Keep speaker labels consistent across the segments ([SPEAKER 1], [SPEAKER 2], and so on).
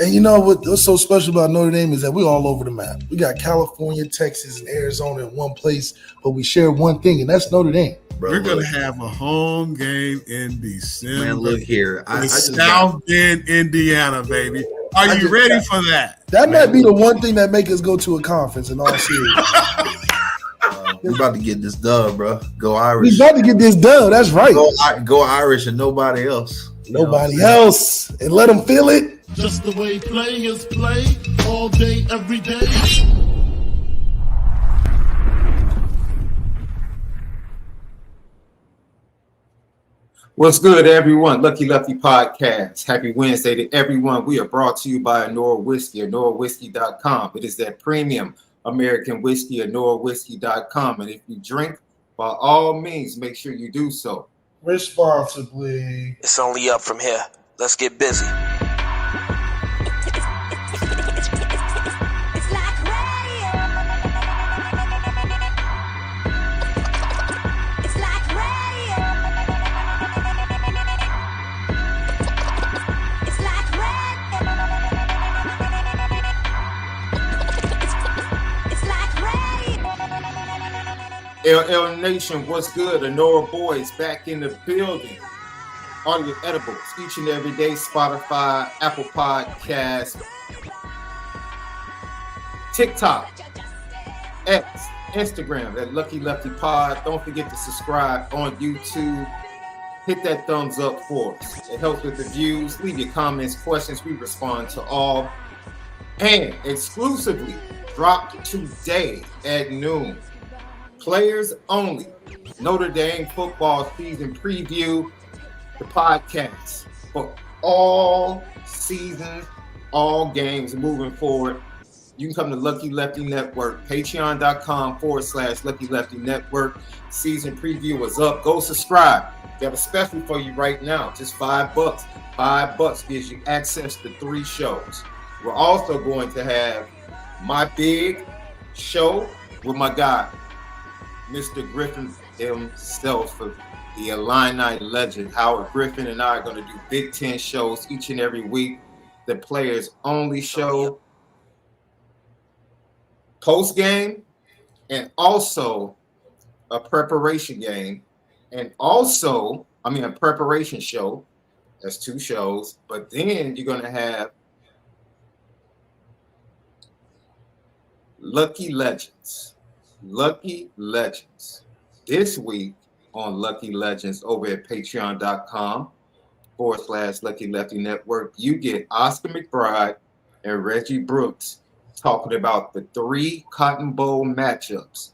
[SPEAKER 1] And you know what's so special about Notre Dame is that we're all over the map. We got California, Texas, and Arizona in one place, but we share one thing, and that's Notre Dame.
[SPEAKER 2] Bro, we're going to have a home game in December.
[SPEAKER 3] Man, look here.
[SPEAKER 2] South Bend, Indiana, baby. Are you ready for that?
[SPEAKER 1] That might be the one thing that make us go to a conference in all seriousness.
[SPEAKER 3] We're about to get this done, bro. Go Irish.
[SPEAKER 1] We about to get this done. That's right.
[SPEAKER 3] Go Irish and nobody else.
[SPEAKER 1] Nobody else. And let them feel it.
[SPEAKER 4] Just the way players play all day, every day.
[SPEAKER 5] What's good, everyone? Lucky Lefty Podcast. Happy Wednesday to everyone. We are brought to you by ONORA Whiskey, ONORAWhiskey.com. It is that premium American whiskey, ONORAWhiskey.com. And if you drink, by all means, make sure you do so
[SPEAKER 1] responsibly.
[SPEAKER 6] It's only up from here. Let's get busy.
[SPEAKER 5] LL Nation, what's good? ONORA boys back in the building. Audio edibles each and every day. Spotify, Apple Podcasts, TikTok, X, Instagram at Lucky Lefty Pod. Don't forget to subscribe on YouTube. Hit that thumbs up for us. It helps with the views. Leave your comments, questions. We respond to all. And exclusively dropped today at noon. Players only. Notre Dame football season preview. The podcast for all seasons, all games moving forward. You can come to Lucky Lefty Network, patreon.com/Lucky Lefty Network. Season preview is up. Go subscribe. We have a special for you right now. Just $5. $5 gives you access to 3 shows. We're also going to have my big show with my guy, Mr. Griffin himself, the Illini legend. Howard Griffin and I are going to do Big Ten shows each and every week. The players only show, post game, and also a preparation game, and also, a preparation show. That's 2 shows. But then you're going to have Lucky Legends. Lucky Legends. This week on Lucky Legends over at patreon.com/Lucky Lefty Network, you get Oscar McBride and Reggie Brooks talking about the 3 Cotton Bowl matchups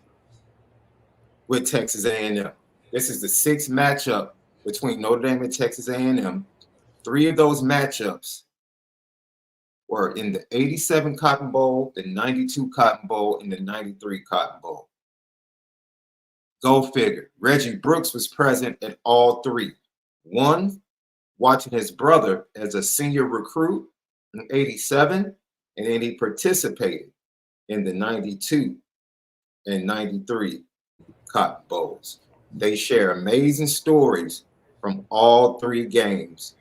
[SPEAKER 5] with Texas A&M. This is the 6th matchup between Notre Dame and Texas A&M. 3 of those matchups were in the 87 Cotton Bowl, the 92 Cotton Bowl, and the 93 Cotton Bowl. Go figure. Reggie Brooks was present at all 3. One, watching his brother as a senior recruit in 87, and then he participated in the 92 and 93 Cotton Bowls. They share amazing stories from all 3 games.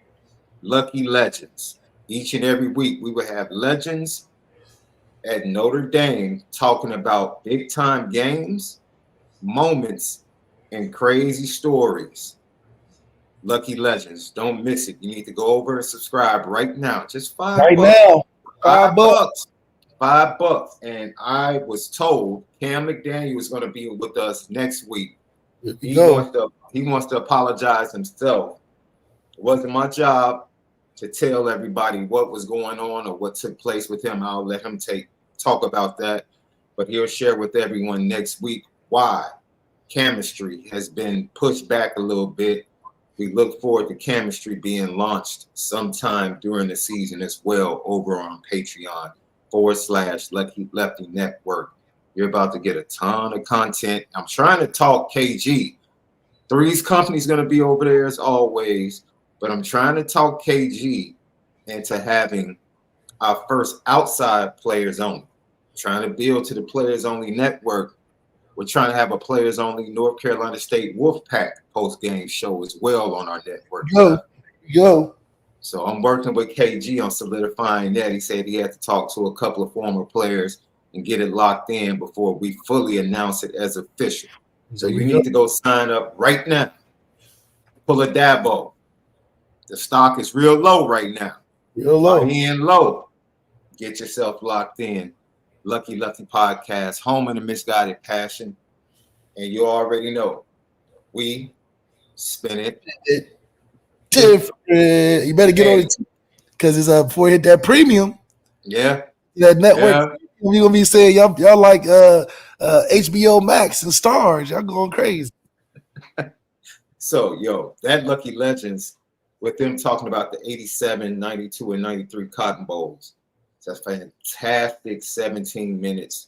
[SPEAKER 5] Lucky Legends. Each and every week, we will have legends at Notre Dame talking about big-time games, moments, and crazy stories. Lucky Legends. Don't miss it. You need to go over and subscribe right now. Just $5.
[SPEAKER 1] Right now. $5.
[SPEAKER 5] $5. And I was told Cam McDaniel is going to be with us next week. He wants to apologize himself. It wasn't my job to tell everybody what was going on or what took place with him. I'll let him talk about that, but he'll share with everyone next week why chemistry has been pushed back a little bit. We look forward to chemistry being launched sometime during the season as well over on Patreon/Lucky Lefty Network. You're about to get a ton of content. I'm trying to talk KG. Three's Company's going to be over there as always. But I'm trying to talk KG into having our first outside players only. Trying to build to the players only network. We're trying to have a players only North Carolina State Wolfpack post game show as well on our network.
[SPEAKER 1] Yo.
[SPEAKER 5] So I'm working with KG on solidifying that. He said he had to talk to a couple of former players and get it locked in before we fully announce it as official. So you need to go sign up right now. Pull a Dabo. The stock is real low right now.
[SPEAKER 1] Real low.
[SPEAKER 5] And low. Get yourself locked in. Lucky Lefty Podcast, home of the misguided passion. And you already know, we spin it
[SPEAKER 1] different. You better get on it because it's before you hit that premium.
[SPEAKER 5] Yeah.
[SPEAKER 1] That network. Yeah. You gonna be saying y'all like HBO Max and Stars. Y'all going crazy.
[SPEAKER 5] So, yo, that Lucky Legends with them talking about the 87, 92, and 93 Cotton Bowls. That's fantastic 17 minutes.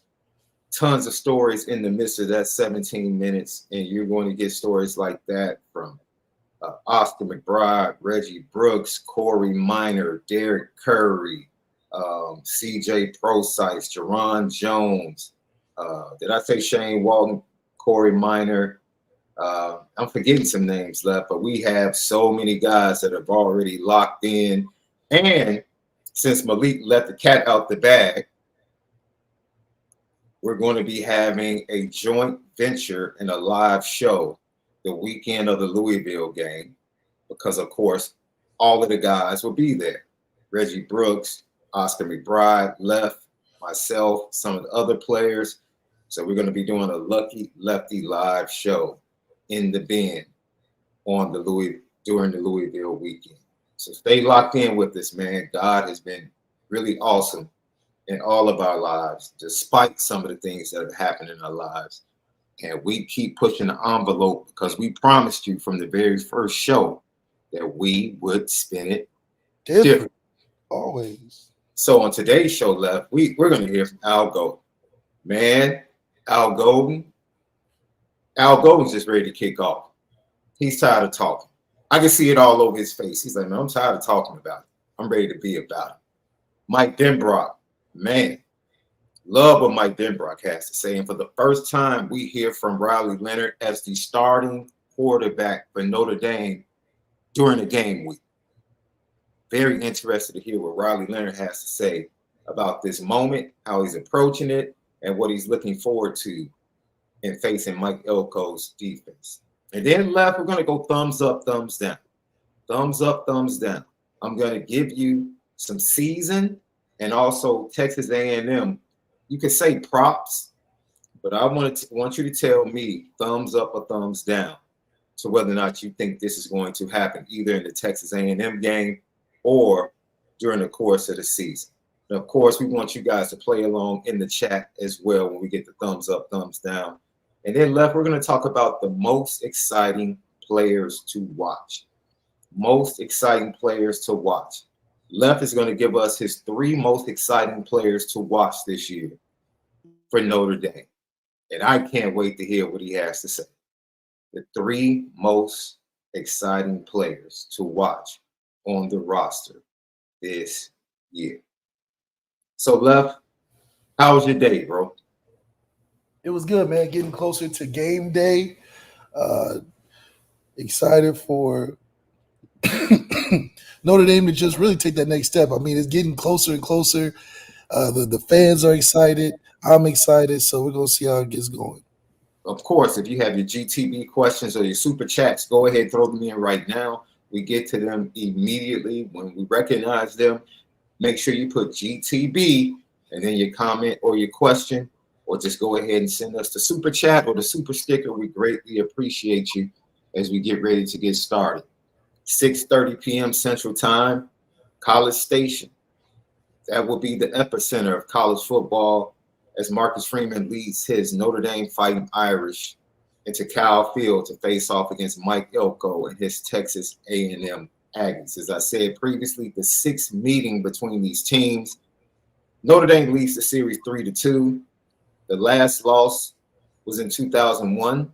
[SPEAKER 5] Tons of stories in the midst of that 17 minutes. And you're going to get stories like that from Oscar McBride, Reggie Brooks, Corey Minor, Derek Curry, CJ Procyse, Jerron Jones. Did I say Shane Walton, Corey Minor? I'm forgetting some names left, but we have so many guys that have already locked in. And since Malik let the cat out the bag, we're going to be having a joint venture and a live show the weekend of the Louisville game because, of course, all of the guys will be there. Reggie Brooks, Oscar McBride, Left, myself, some of the other players. So we're going to be doing a Lucky Lefty live show in the Bend on during the Louisville weekend. So stay locked in with us, man. God has been really awesome in all of our lives, despite some of the things that have happened in our lives. And we keep pushing the envelope because we promised you from the very first show that we would spin it different.
[SPEAKER 1] Always.
[SPEAKER 5] So on today's show, Left, we're going to hear from Al Golden. Man, Al Golden's just ready to kick off. He's tired of talking. I can see it all over his face. He's like, man, I'm tired of talking about it. I'm ready to be about it. Mike Denbrock, man, love what Mike Denbrock has to say. And for the first time, we hear from Riley Leonard as the starting quarterback for Notre Dame during the game week. Very interested to hear what Riley Leonard has to say about this moment, how he's approaching it, and what he's looking forward to in facing Mike Elko's defense. And then Left, we're going to go thumbs up, thumbs down. Thumbs up, thumbs down. I'm going to give you some season and also Texas A&M. You can say props, but I want you to tell me thumbs up or thumbs down to whether or not you think this is going to happen either in the Texas A&M game or during the course of the season. And of course, we want you guys to play along in the chat as well when we get the thumbs up, thumbs down. And then Left, we're going to talk about the most exciting players to watch. Most exciting players to watch. Left is going to give us his 3 most exciting players to watch this year for Notre Dame. And I can't wait to hear what he has to say. The 3 most exciting players to watch on the roster this year. So, Left, how was your day, bro?
[SPEAKER 1] It was good, man. Getting closer to game day. Excited for Notre Dame to just really take that next step. I mean, it's getting closer and closer. The fans are excited. I'm excited. So we're going to see how it gets going.
[SPEAKER 5] Of course, if you have your GTB questions or your super chats, go ahead and throw them in right now. We get to them immediately when we recognize them. Make sure you put GTB and then your comment or your question, or just go ahead and send us the super chat or the super sticker. We greatly appreciate you as we get ready to get started. 6:30 p.m. Central Time, College Station. That will be the epicenter of college football as Marcus Freeman leads his Notre Dame Fighting Irish into Cal Field to face off against Mike Elko and his Texas A&M Aggies. As I said previously, the 6th meeting between these teams. Notre Dame leads the series 3-2. The last loss was in 2001.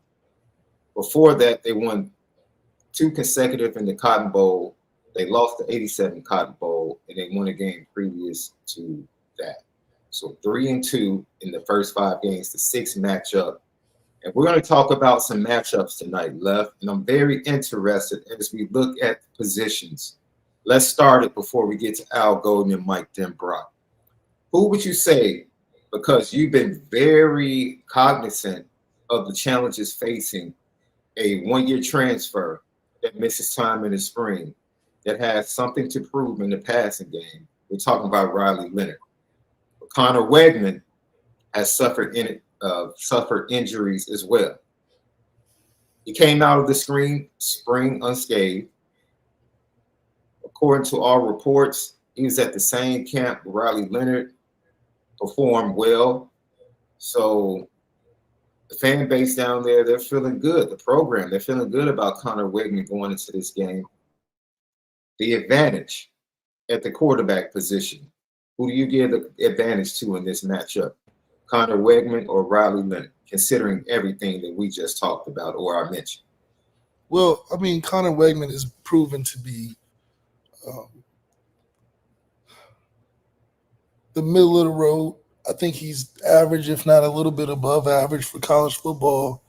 [SPEAKER 5] Before that, they won 2 consecutive in the Cotton Bowl. They lost the 87 Cotton Bowl, and they won a game previous to that. So 3-2 in the first 5 games, the 6th matchup. And we're going to talk about some matchups tonight, Left. And I'm very interested as we look at the positions Let's start it before we get to Al Golden and Mike Denbrock. Who would you say, because you've been very cognizant of the challenges facing a one-year transfer that misses time in the spring, that has something to prove in the passing game? We're talking about Riley Leonard. But Connor Wegman has suffered injuries as well. He came out of the spring unscathed. According to all reports, he was at the same camp with Riley Leonard, performed well. So the fan base down there, they're feeling good. The program, they're feeling good about Connor Wegman going into this game. The advantage at the quarterback position, who do you give the advantage to in this matchup? Connor Wegman or Riley Leonard, considering everything that we just talked about or I mentioned?
[SPEAKER 1] Well, I mean, Connor Wegman is proven to be the middle of the road. I think he's average, if not a little bit above average for college football.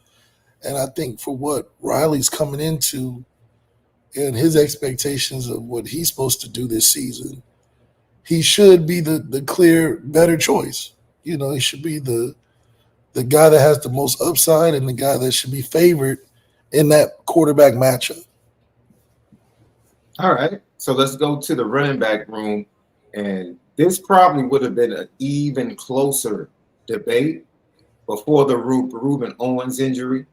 [SPEAKER 1] And I think for what Riley's coming into and his expectations of what he's supposed to do this season, he should be the clear better choice. You know, he should be the guy that has the most upside and the guy that should be favored in that quarterback matchup.
[SPEAKER 5] All right. So let's go to the running back room. And this probably would have been an even closer debate before the Reuben Owens injury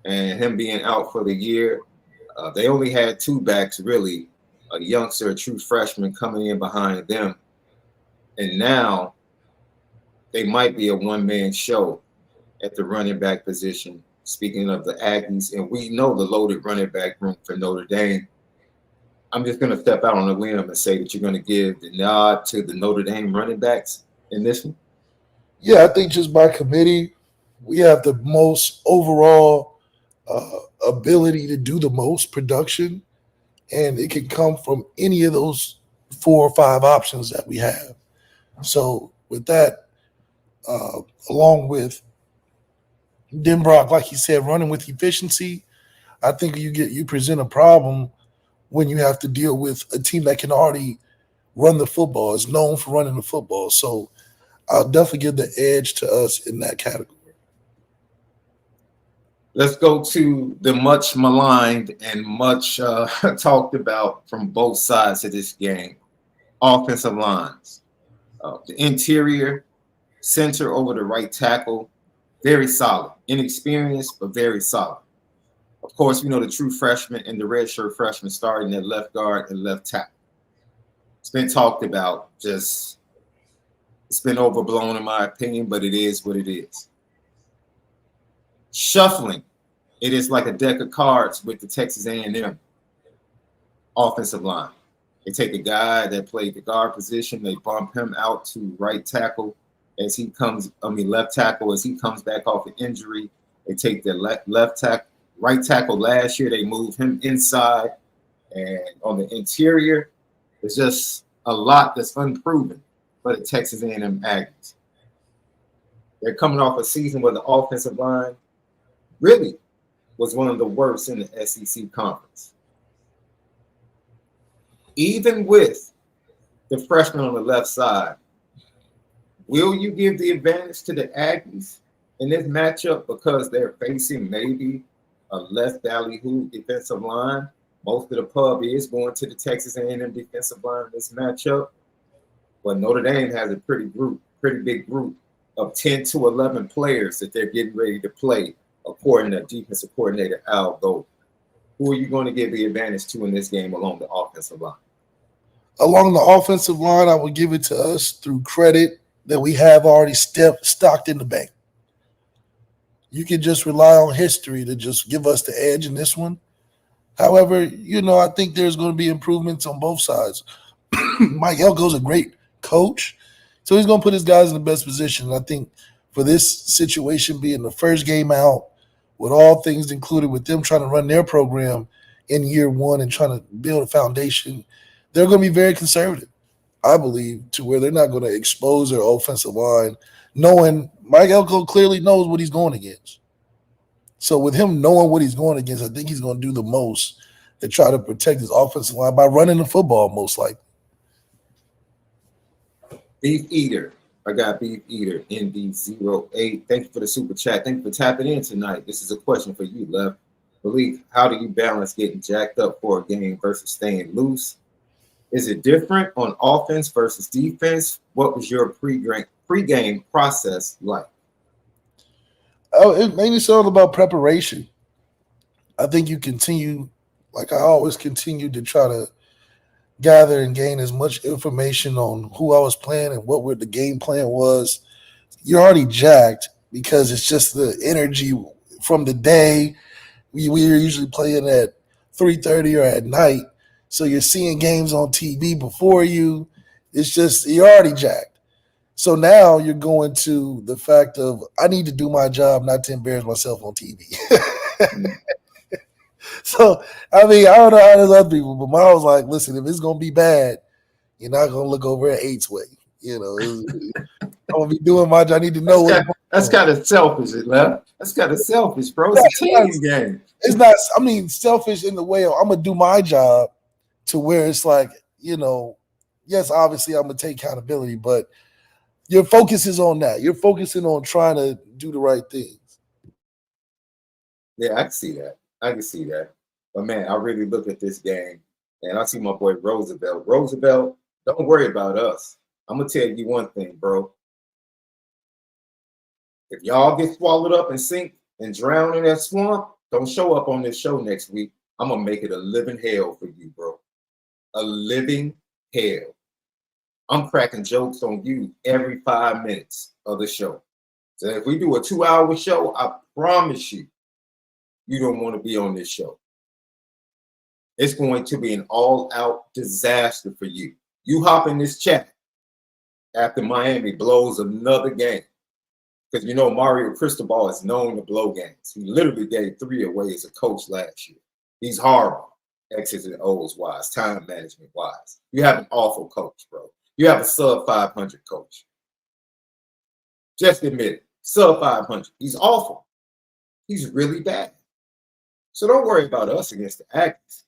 [SPEAKER 5] and him being out for the year. They only had two backs, really, a youngster, a true freshman coming in behind them. And now they might be a one-man show at the running back position. Speaking of the Aggies, and we know the loaded running back room for Notre Dame. I'm just going to step out on a limb and say that you're going to give the nod to the Notre Dame running backs in this one.
[SPEAKER 1] Yeah, I think just by committee, we have the most overall ability to do the most production, and it can come from any of those 4 or 5 options that we have. So with that, along with Denbrock, like he said, running with efficiency, I think you present a problem when you have to deal with a team that can already run the football, is known for running the football. So I'll definitely give the edge to us in that category.
[SPEAKER 5] Let's go to the much maligned and much talked about from both sides of this game, offensive lines. The interior, center over the right tackle, very solid. Inexperienced, but very solid. Of course, we know the true freshman and the redshirt freshman starting at left guard and left tackle. It's been talked about. It's been overblown in my opinion, but it is what it is. Shuffling. It is like a deck of cards with the Texas A&M offensive line. They take a guy that played the guard position, they bump him out to right tackle as he comes, left tackle as he comes back off an injury. They take the right tackle last year, they move him inside. And on the interior, there's just a lot that's unproven for the Texas A&M Aggies. They're coming off a season where the offensive line really was one of the worst in the SEC conference. Even with the freshman on the left side, will you give the advantage to the Aggies in this matchup because they're facing maybe a less ballyhoo defensive line? Most of the pub is going to the Texas A&M defensive line in this matchup. But Notre Dame has a pretty big group of 10 to 11 players that they're getting ready to play, according to defensive coordinator Al Golden. Who are you going to give the advantage to in this game along the offensive line?
[SPEAKER 1] Along the offensive line, I would give it to us through credit that we have already stocked in the bank. You can just rely on history to just give us the edge in this one. However, I think there's going to be improvements on both sides. Mike Elko's a great coach, so he's going to put his guys in the best position. I think for this situation being the first game out, with all things included, with them trying to run their program in year one and trying to build a foundation, they're going to be very conservative, I believe, to where they're not going to expose their offensive line, knowing Mike Elko clearly knows what he's going against. So with him knowing what he's going against, I think he's going to do the most to try to protect his offensive line by running the football, most likely.
[SPEAKER 5] Beef Eater. I got Beef Eater ND08. Thank you for the super chat. Thank you for tapping in tonight. This is a question for you, Left. Malik, how do you balance getting jacked up for a game versus staying loose? Is it different on offense versus defense? What was your pre-game process like?
[SPEAKER 1] Oh, it mainly it's all about preparation. I think you continue, like I always continue to try to gather and gain as much information on who I was playing and what the game plan was. You're already jacked because it's just the energy from the day. We are usually playing at 3:30 or at night, so you're seeing games on TV before you. It's just you're already jacked. So now you're going to the fact of I need to do my job, not to embarrass myself on TV. So, I mean, I don't know how there's other people, but mine was like, listen, if it's going to be bad, you're not going to look over at 8's way. You know, I'm going to be doing my job. I need to know
[SPEAKER 5] That's kind of selfish, Left. That's kind of selfish, bro. It's a team game.
[SPEAKER 1] It's not, I mean, selfish in the way of I'm going to do my job to where it's like, you know, yes, obviously I'm going to take accountability, but your focus is on that. You're focusing on trying to do the right things.
[SPEAKER 5] Yeah, I can see that. I can see that. But, man, I really look at this game, and I see my boy Roosevelt. Roosevelt, don't worry about us. I'm going to tell you one thing, bro. If y'all get swallowed up and sink and drown in that swamp, don't show up on this show next week. I'm going to make it a living hell for you, bro. A living hell. I'm cracking jokes on you every 5 minutes of the show. So if we do a 2-hour show, I promise you, you don't want to be on this show. It's going to be an all-out disaster for you. You hop in this chat after Miami blows another game. Because you know Mario Cristobal is known to blow games. He literally gave 3 away as a coach last year. He's horrible. X's and O's wise, time management wise. You have an awful coach, bro. You have a sub 500 coach. Just admit it. Sub 500. He's awful. He's really bad. So don't worry about us against the Aggies.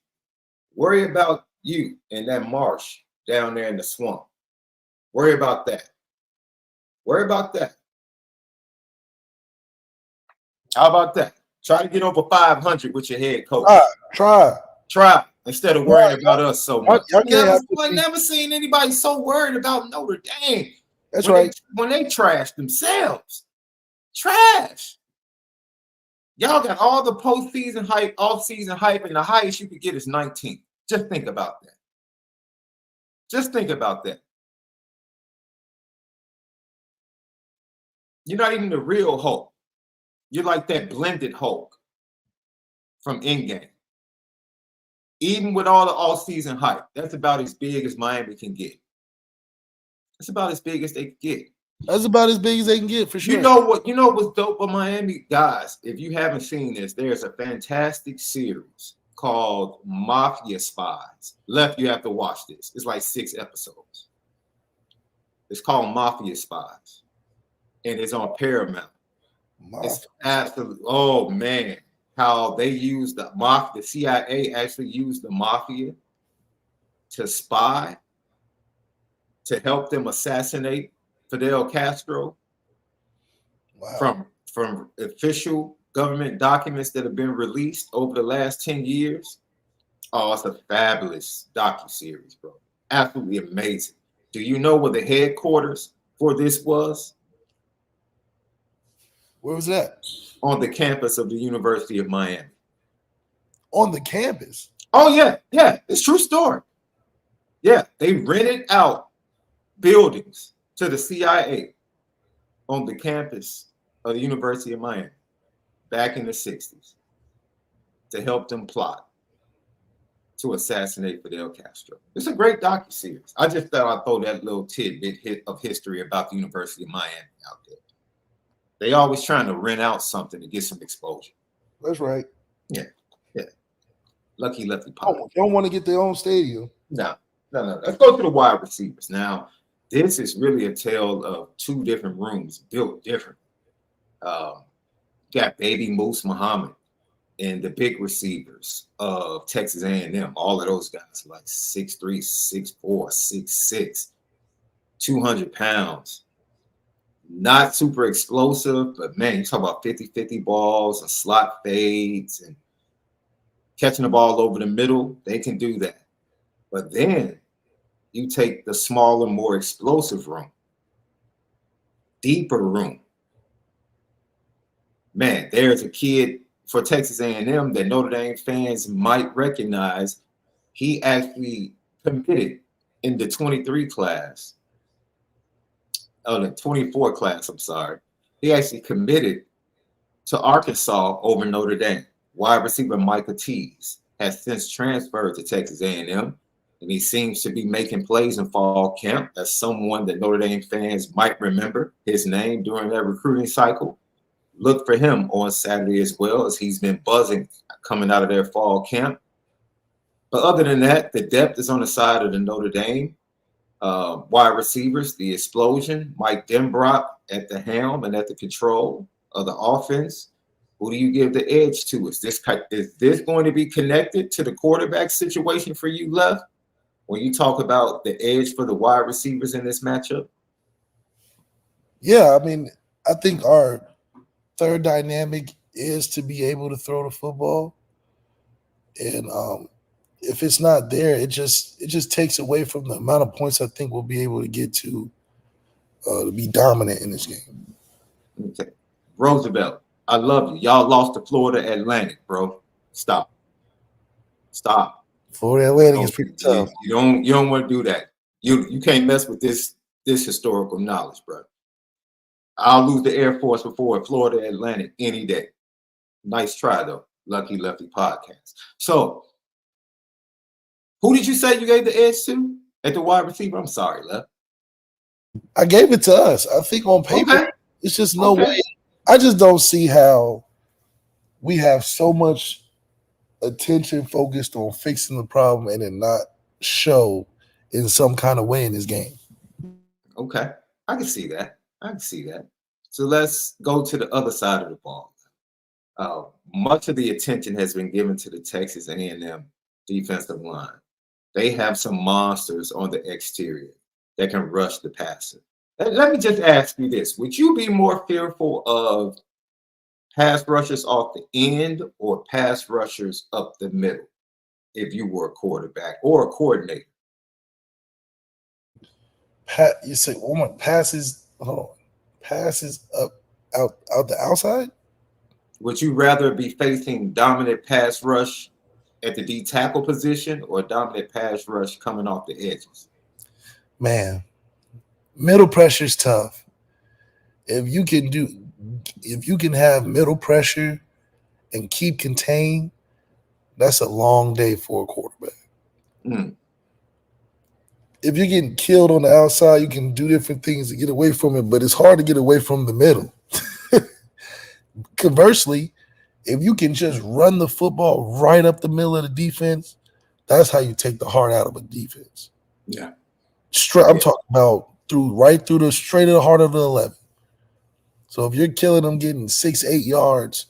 [SPEAKER 5] Worry about you in that marsh down there in the swamp. Worry about that. Worry about that. How about that? Try to get over 500 with your head coach.
[SPEAKER 1] Try.
[SPEAKER 5] Instead of worrying about us so much.
[SPEAKER 1] I've
[SPEAKER 5] never seen anybody so worried about Notre Dame.
[SPEAKER 1] That's right.
[SPEAKER 5] When they trash themselves. Trash. Y'all got all the postseason hype, off-season hype, and the highest you could get is 19. Just think about that. Just think about that. You're not even the real Hulk. You're like that blended Hulk from Endgame. Even with all the all-season hype, that's about as big as Miami can get. That's about as big as they can get.
[SPEAKER 1] That's about as big as they can get, for sure.
[SPEAKER 5] You know what's dope with Miami? Guys, if you haven't seen this, there's a fantastic series called Mafia Spies. Left, you have to watch this. It's like 6 episodes. It's called Mafia Spies. And it's on Paramount. It's absolutely, oh man, how they use the mafia, the CIA actually used the mafia to spy, to help them assassinate Fidel Castro. Wow. From official government documents that have been released over the last 10 years. Oh, it's a fabulous docuseries, bro. Absolutely amazing. Do you know where the headquarters for this was?
[SPEAKER 1] Where was that?
[SPEAKER 5] On the campus of the University of Miami.
[SPEAKER 1] On the campus?
[SPEAKER 5] Oh, yeah. Yeah. It's a true story. Yeah. They rented out buildings to the CIA on the campus of the University of Miami back in the 60s to help them plot to assassinate Fidel Castro. It's a great docuseries. I just thought I'd throw that little tidbit of history about the University of Miami out there. They always trying to rent out something to get some exposure.
[SPEAKER 1] That's right.
[SPEAKER 5] Yeah. Yeah. Lucky
[SPEAKER 1] They don't want to get their own stadium.
[SPEAKER 5] No. Let's go to the wide receivers. Now, this is really a tale of 2 different rooms built different. Got Baby Moose Muhammad and the big receivers of Texas A&M, all of those guys are like 6'3", 6'4", 6'6", 200 pounds. Not super explosive, but man, you talk about 50-50 balls and slot fades and catching the ball over the middle, they can do that. But then you take the smaller, more explosive room, deeper room. Man, there's a kid for Texas A&M that Notre Dame fans might recognize. He actually committed in the 23 class. Oh, the 24 class, I'm sorry. He actually committed to Arkansas over Notre Dame. Wide receiver Micah Tees has since transferred to Texas A&M, and he seems to be making plays in fall camp. As someone that Notre Dame fans might remember his name during that recruiting cycle. Look for him on Saturday as well, as he's been buzzing coming out of their fall camp. But other than that, the depth is on the side of the Notre Dame wide receivers, the explosion, Mike Denbrock at the helm and at the control of the offense. Who do you give the edge to? Is this going to be connected to the quarterback situation for you, Left, when you talk about the edge for the wide receivers in this matchup?
[SPEAKER 1] Yeah, I mean, I think our third dynamic is to be able to throw the football. And if it's not there, it just takes away from the amount of points I think we'll be able to get to be dominant in this game.
[SPEAKER 5] Okay. Roosevelt, I love you. Y'all lost to Florida Atlantic, bro. Stop.
[SPEAKER 1] Florida Atlantic is pretty tough.
[SPEAKER 5] You don't want to do that. You can't mess with this historical knowledge, bro. I'll lose the Air Force before Florida Atlantic any day. Nice try, though. Lucky Lefty podcast. So, who did you say you gave the edge to at the wide receiver? I'm sorry, Left.
[SPEAKER 1] I gave it to us. I think on paper, it's just no way. I just don't see how we have so much attention focused on fixing the problem and it not show in some kind of way in this game.
[SPEAKER 5] Okay. I can see that. So let's go to the other side of the ball. Much of the attention has been given to the Texas A&M defensive line. They have some monsters on the exterior that can rush the passer. Let me just ask you this. Would you be more fearful of pass rushers off the end or pass rushers up the middle if you were a quarterback or a coordinator?
[SPEAKER 1] You say passes up out the outside?
[SPEAKER 5] Would you rather be facing dominant pass rush at the D tackle position or dominant pass rush coming off the edges?
[SPEAKER 1] Man, middle pressure is tough. If you can have middle pressure and keep contained, that's a long day for a quarterback. If you're getting killed on the outside, you can do different things to get away from it, but it's hard to get away from the middle. Conversely, if you can just run the football right up the middle of the defense, that's how you take the heart out of a defense.
[SPEAKER 5] Yeah.
[SPEAKER 1] I'm talking about right through the straight of the heart of the 11. So if you're killing them getting 6-8 yards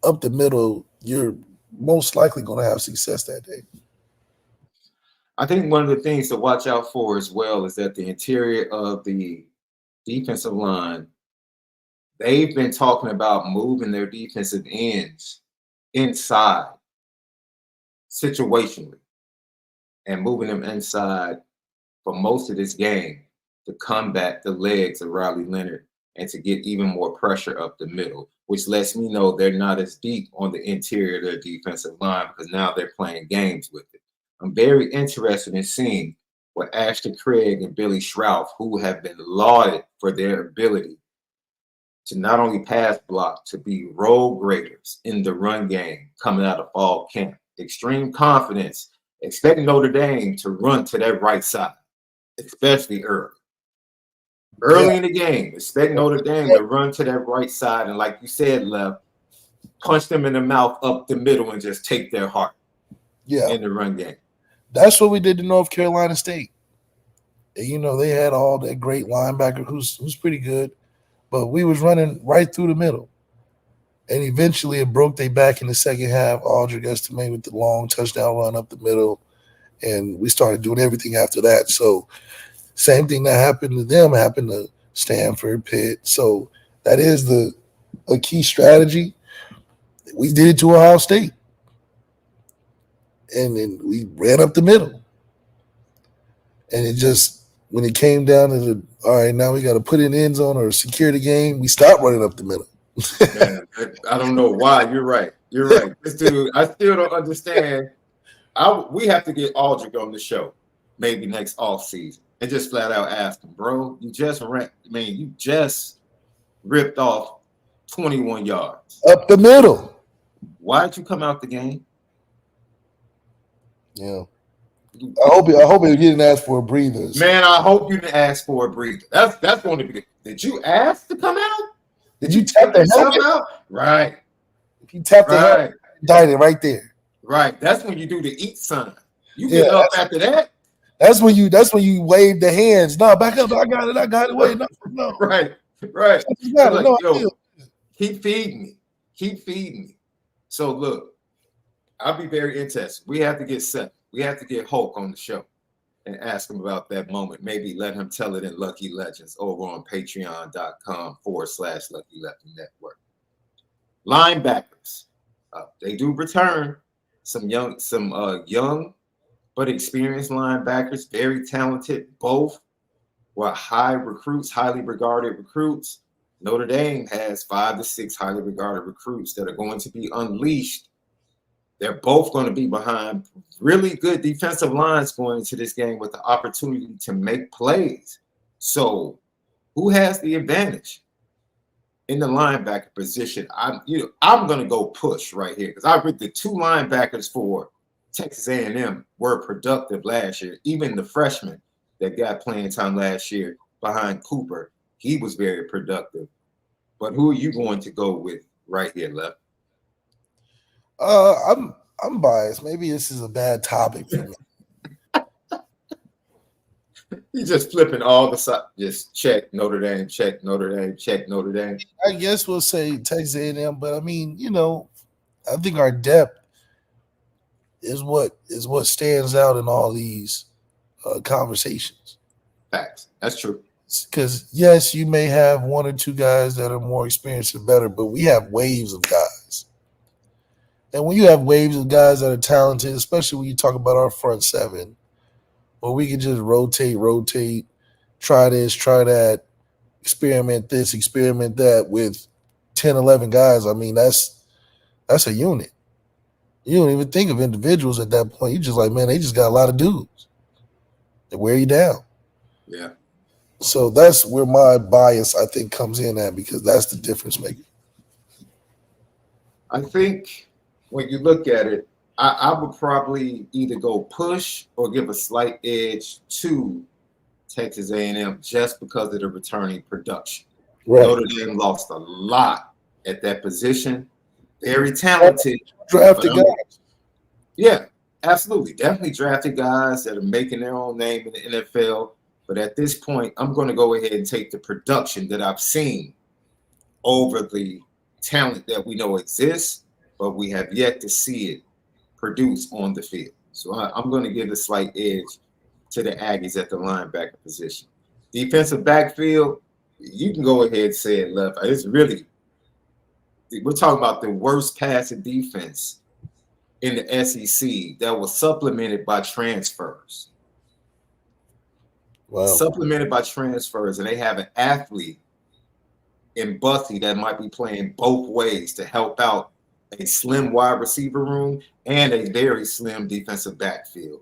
[SPEAKER 1] up the middle, you're most likely going to have success that day.
[SPEAKER 5] I think one of the things to watch out for as well is that the interior of the defensive line, they've been talking about moving their defensive ends inside situationally and moving them inside for most of this game to combat the legs of Riley Leonard and to get even more pressure up the middle, which lets me know they're not as deep on the interior of their defensive line because now they're playing games with it. I'm very interested in seeing what Ashton Craig and Billy Schrouf, who have been lauded for their ability to not only pass block, to be role graders in the run game coming out of fall camp. Extreme confidence, expecting Notre Dame to run to that right side, especially early. Early in the game, expect Notre Dame to run to that right side and, like you said, Left, punch them in the mouth up the middle and just take their heart in the run game.
[SPEAKER 1] That's what we did to North Carolina State. And, they had all that great linebacker who's pretty good, but we was running right through the middle. And eventually it broke their back in the second half. Aldridge estimated with the long touchdown run up the middle. And we started doing everything after that. So same thing that happened to them happened to Stanford, Pitt. So that is a key strategy. We did it to Ohio State. And then we ran up the middle. And it just, when it came down to all right, now we got to put in end zone or secure the game, we stopped running up the middle.
[SPEAKER 5] Man, I don't know why. You're right. You're right. This dude, I still don't understand. We have to get Aldridge on the show maybe next off season and just flat out ask him, bro, you just ripped off 21 yards.
[SPEAKER 1] Up the middle.
[SPEAKER 5] Why'd you come out the game?
[SPEAKER 1] Yeah. I hope you didn't ask for a breather.
[SPEAKER 5] Man, I hope you didn't ask for a breather. That's going to be. Did you ask to come out?
[SPEAKER 1] Did you tap the helmet
[SPEAKER 5] out? Right.
[SPEAKER 1] If you tap the helmet, indicted right there.
[SPEAKER 5] Right. That's when you do the eat sign. You get up after that.
[SPEAKER 1] That's when you wave the hands. No, back up. I got it. Wait, no.
[SPEAKER 5] Right. Keep feeding me. Keep feeding me. So look, I'll be very interested. We have to get set. We have to get Hulk on the show and ask him about that moment. Maybe let him tell it in Lucky Legends over on patreon.com/Lucky Lefty Network. Linebackers. They do return some young but experienced linebackers, very talented. Both were highly regarded recruits. Notre Dame has 5 to 6 highly regarded recruits that are going to be unleashed. They're both going to be behind really good defensive lines going into this game with the opportunity to make plays. So who has the advantage in the linebacker position? I'm going to go push right here because I read the 2 linebackers for Texas A&M were productive last year. Even the freshman that got playing time last year behind Cooper, he was very productive. But who are you going to go with right here, Left?
[SPEAKER 1] I'm biased. Maybe this is a bad topic for me.
[SPEAKER 5] He's just flipping all the side. Just check Notre Dame, check Notre Dame, check Notre Dame.
[SPEAKER 1] I guess we'll say Texas A&M, but I mean, I think our depth is what stands out in all these conversations.
[SPEAKER 5] Facts. That's true.
[SPEAKER 1] Because yes, you may have 1 or 2 guys that are more experienced and better, but we have waves of guys. And when you have waves of guys that are talented, especially when you talk about our front 7, where we can just rotate, try this, try that, experiment this, experiment that with 10, 11 guys, I mean, that's a unit. You don't even think of individuals at that point. You just like, man, they just got a lot of dudes. They wear you down.
[SPEAKER 5] Yeah.
[SPEAKER 1] So that's where my bias, I think, comes in at, because that's the difference maker.
[SPEAKER 5] I think when you look at it, I would probably either go push or give a slight edge to Texas A&M just because of the returning production. Right. Notre Dame lost a lot at that position. Very talented.
[SPEAKER 1] Drafted guys.
[SPEAKER 5] Yeah, absolutely. Definitely drafted guys that are making their own name in the NFL. But at this point, I'm going to go ahead and take the production that I've seen over the talent that we know exists, but we have yet to see it produce on the field. So I'm going to give a slight edge to the Aggies at the linebacker position. Defensive backfield, you can go ahead and say it, Left. It's really, we're talking about the worst passing defense in the SEC that was supplemented by transfers.
[SPEAKER 1] Wow.
[SPEAKER 5] Supplemented by transfers, and they have an athlete in Bussy that might be playing both ways to help out a slim wide receiver room and a very slim defensive backfield.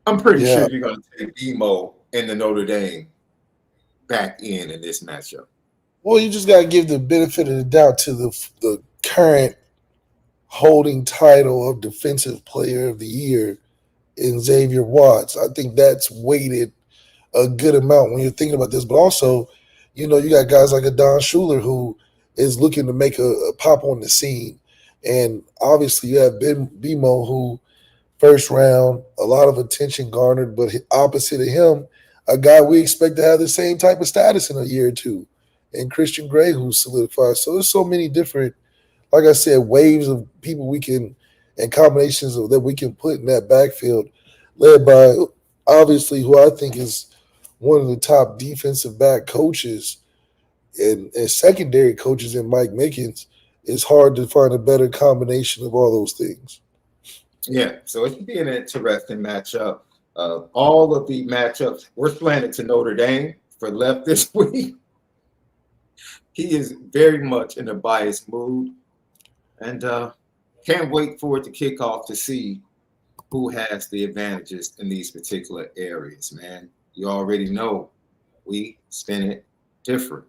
[SPEAKER 5] I'm pretty sure you're going to take Demo and the Notre Dame back in this matchup.
[SPEAKER 1] Well, you just got to give the benefit of the doubt to the current holding title of Defensive Player of the Year in Xavier Watts. I think that's weighted a good amount when you're thinking about this. But also, you got guys like a Don Schuler who is looking to make a pop on the scene. And obviously you have Bemo, who first round, a lot of attention garnered, but opposite of him, a guy we expect to have the same type of status in a year or two and Christian Gray who's solidified. So there's so many different, like I said, waves of people we can and combinations that we can put in that backfield, led by obviously who I think is one of the top defensive back coaches and secondary coaches in Mike Mickens. It's hard to find a better combination of all those things.
[SPEAKER 5] Yeah, so it should be an interesting matchup. All of the matchups we're planning to Notre Dame for left this week. He is very much in a biased mood, and can't wait for it to kick off to see who has the advantages in these particular areas, man. You already know we spin it different.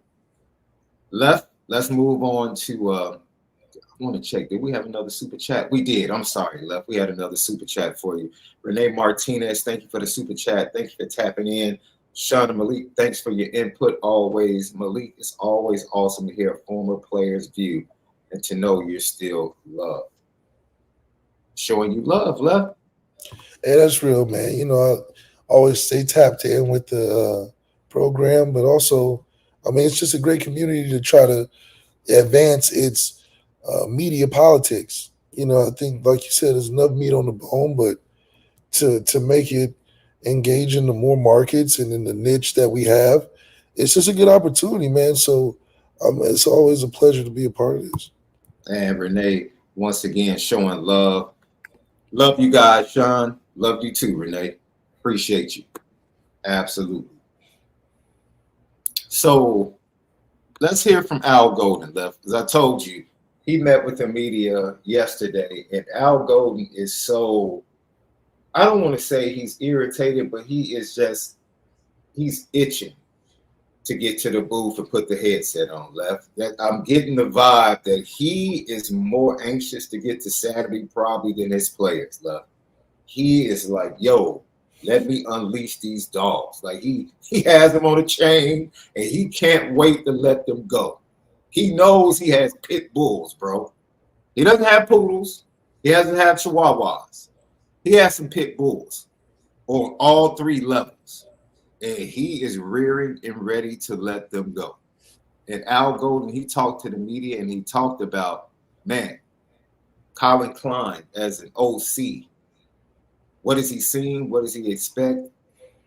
[SPEAKER 5] Left, let's move on to I want to check. Did we have another super chat? We did. I'm sorry, Left. We had another super chat for you. Renee Martinez, thank you for the super chat. Thank you for tapping in. Shaun and Malik, thanks for your input always. Malik, it's always awesome to hear a former player's view and to know you're still loved. Showing you love, Left.
[SPEAKER 1] Yeah, that's real, man. You know, I always stay tapped in with the program, but also, I mean, it's just a great community to try to advance its media politics. You know, I think, like you said, there's enough meat on the bone, but to make it engage in the more markets and in the niche that we have, it's just a good opportunity, man. So it's always a pleasure to be a part of this.
[SPEAKER 5] And Renee, once again, showing love. Love you guys, Shaun. Love you too, Renee. Appreciate you. Absolutely. So let's hear from Al Golden, Left. As I told you, he met with the media yesterday, and Al Golden is so, I don't want to say he's irritated, but he's itching to get to the booth and put the headset on, Left. I'm getting the vibe that he is more anxious to get to Saturday probably than his players, Left. He is like, yo, let me unleash these dogs. Like he has them on a chain and he can't wait to let them go. He knows he has pit bulls, bro. He doesn't have poodles. He doesn't have chihuahuas. He has some pit bulls on all three levels. And he is rearing and ready to let them go. And Al Golden, he talked to the media and he talked about, man, Colin Klein as an OC. What is he seeing? What does he expect?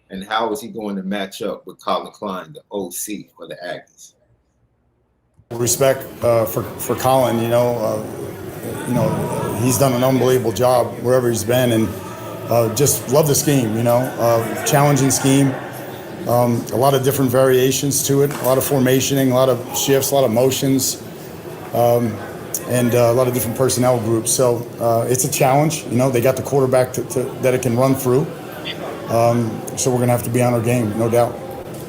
[SPEAKER 5] And how is he going to match up with Colin Klein, the OC for the Aggies?
[SPEAKER 7] Respect for Colin, he's done an unbelievable job wherever he's been, and just love the scheme, challenging scheme, a lot of different variations to it, a lot of formationing, a lot of shifts, a lot of motions, and a lot of different personnel groups. So it's a challenge. They got the quarterback that it can run through. So we're going to have to be on our game, no doubt.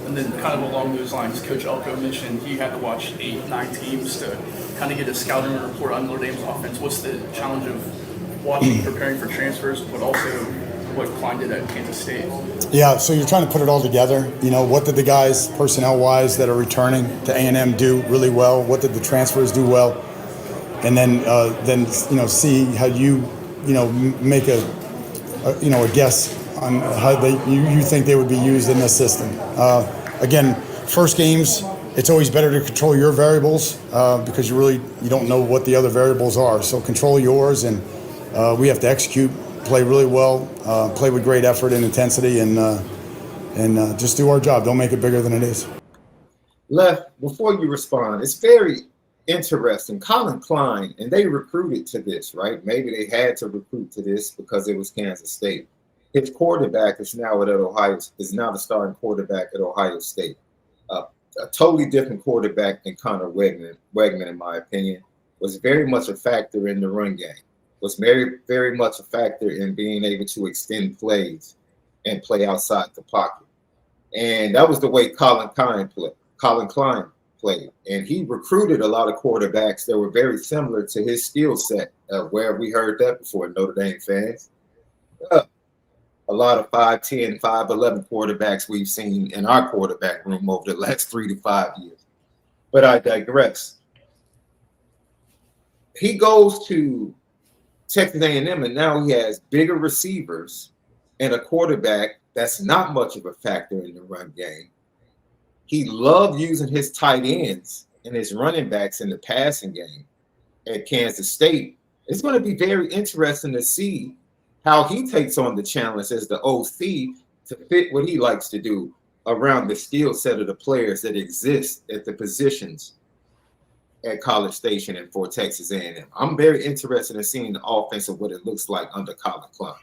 [SPEAKER 8] And then kind of along those lines, Coach Elko mentioned he had to watch 8-9 teams to kind of get a scouting report on Notre Dame's offense. What's the challenge of watching, preparing for transfers, but also what Klein did at Kansas State? Yeah, so you're trying to put it all together. What did the guys, personnel-wise, that are returning to A&M do really well? What did the transfers do well? And then see how you make a guess on how you think they would be used in this system. Again, first games, it's always better to control your variables because you don't know what the other variables are. So control yours, and we have to execute, play really well, play with great effort and intensity, and just do our job. Don't make it bigger than it is.
[SPEAKER 5] Left, before you respond, it's very interesting. Colin Klein, and they recruited to this, right? Maybe they had to recruit to this because it was Kansas State. His quarterback is now the starting quarterback at Ohio State. A totally different quarterback than Connor Wegman, in my opinion, was very much a factor in the run game, was very, very much a factor in being able to extend plays and play outside the pocket. And that was the way Colin Klein played. And he recruited a lot of quarterbacks that were very similar to his skill set. Where we heard that before, Notre Dame fans. A lot of 5'10", 5'11" quarterbacks we've seen in our quarterback room over the last 3 to 5 years. But I digress. He goes to Texas A&M, and now he has bigger receivers and a quarterback that's not much of a factor in the run game. he loved using his tight ends and his running backs in the passing game at Kansas State. It's going to be very interesting to see how he takes on the challenge as the OC to fit what he likes to do around the skill set of the players that exist at the positions at College Station and for Texas A&M. I'm very interested in seeing the offense of what it looks like under Colin Klein.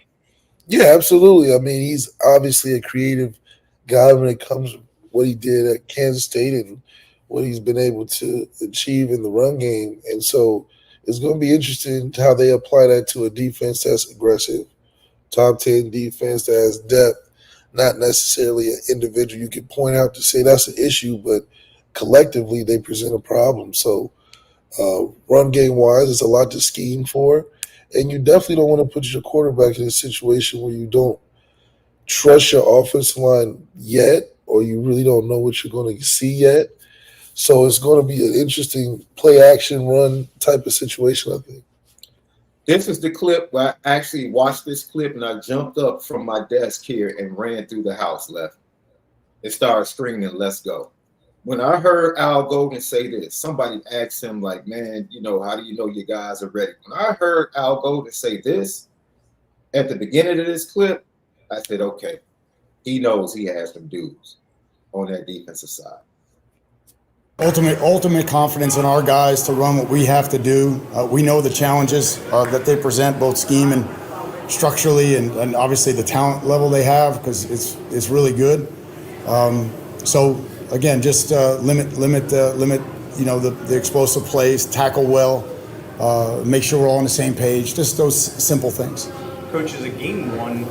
[SPEAKER 1] Yeah, absolutely. I mean, he's obviously a creative guy when it comes to what he did at Kansas State and what he's been able to achieve in the run game. And so it's going to be interesting how they apply that to a defense that's aggressive, top 10 defense that has depth, not necessarily an individual you can point out to say that's an issue, but collectively they present a problem. So run game-wise, it's a lot to scheme for. And you definitely don't want to put your quarterback in a situation where you don't trust your offensive line yet, or you really don't know what you're going to see yet. So it's going to be an interesting play-action run type of situation, I think.
[SPEAKER 5] This is the clip where I actually watched this clip and I jumped up from my desk here and ran through the house left and started screaming, "Let's go." When I heard Al Golden say this, somebody asked him, like, man, you know, how do you know your guys are ready? When I heard Al Golden say this at the beginning of this clip, I said, okay, he knows he has some dudes on that defensive side.
[SPEAKER 7] Ultimate confidence in our guys to run what we have to do. We know the challenges that they present, both scheme and structurally, and obviously the talent level they have, because it's really good. So again, just limit you know, the explosive plays, tackle well, make sure we're all on the same page. Just those simple things.
[SPEAKER 9] Coach, is a game one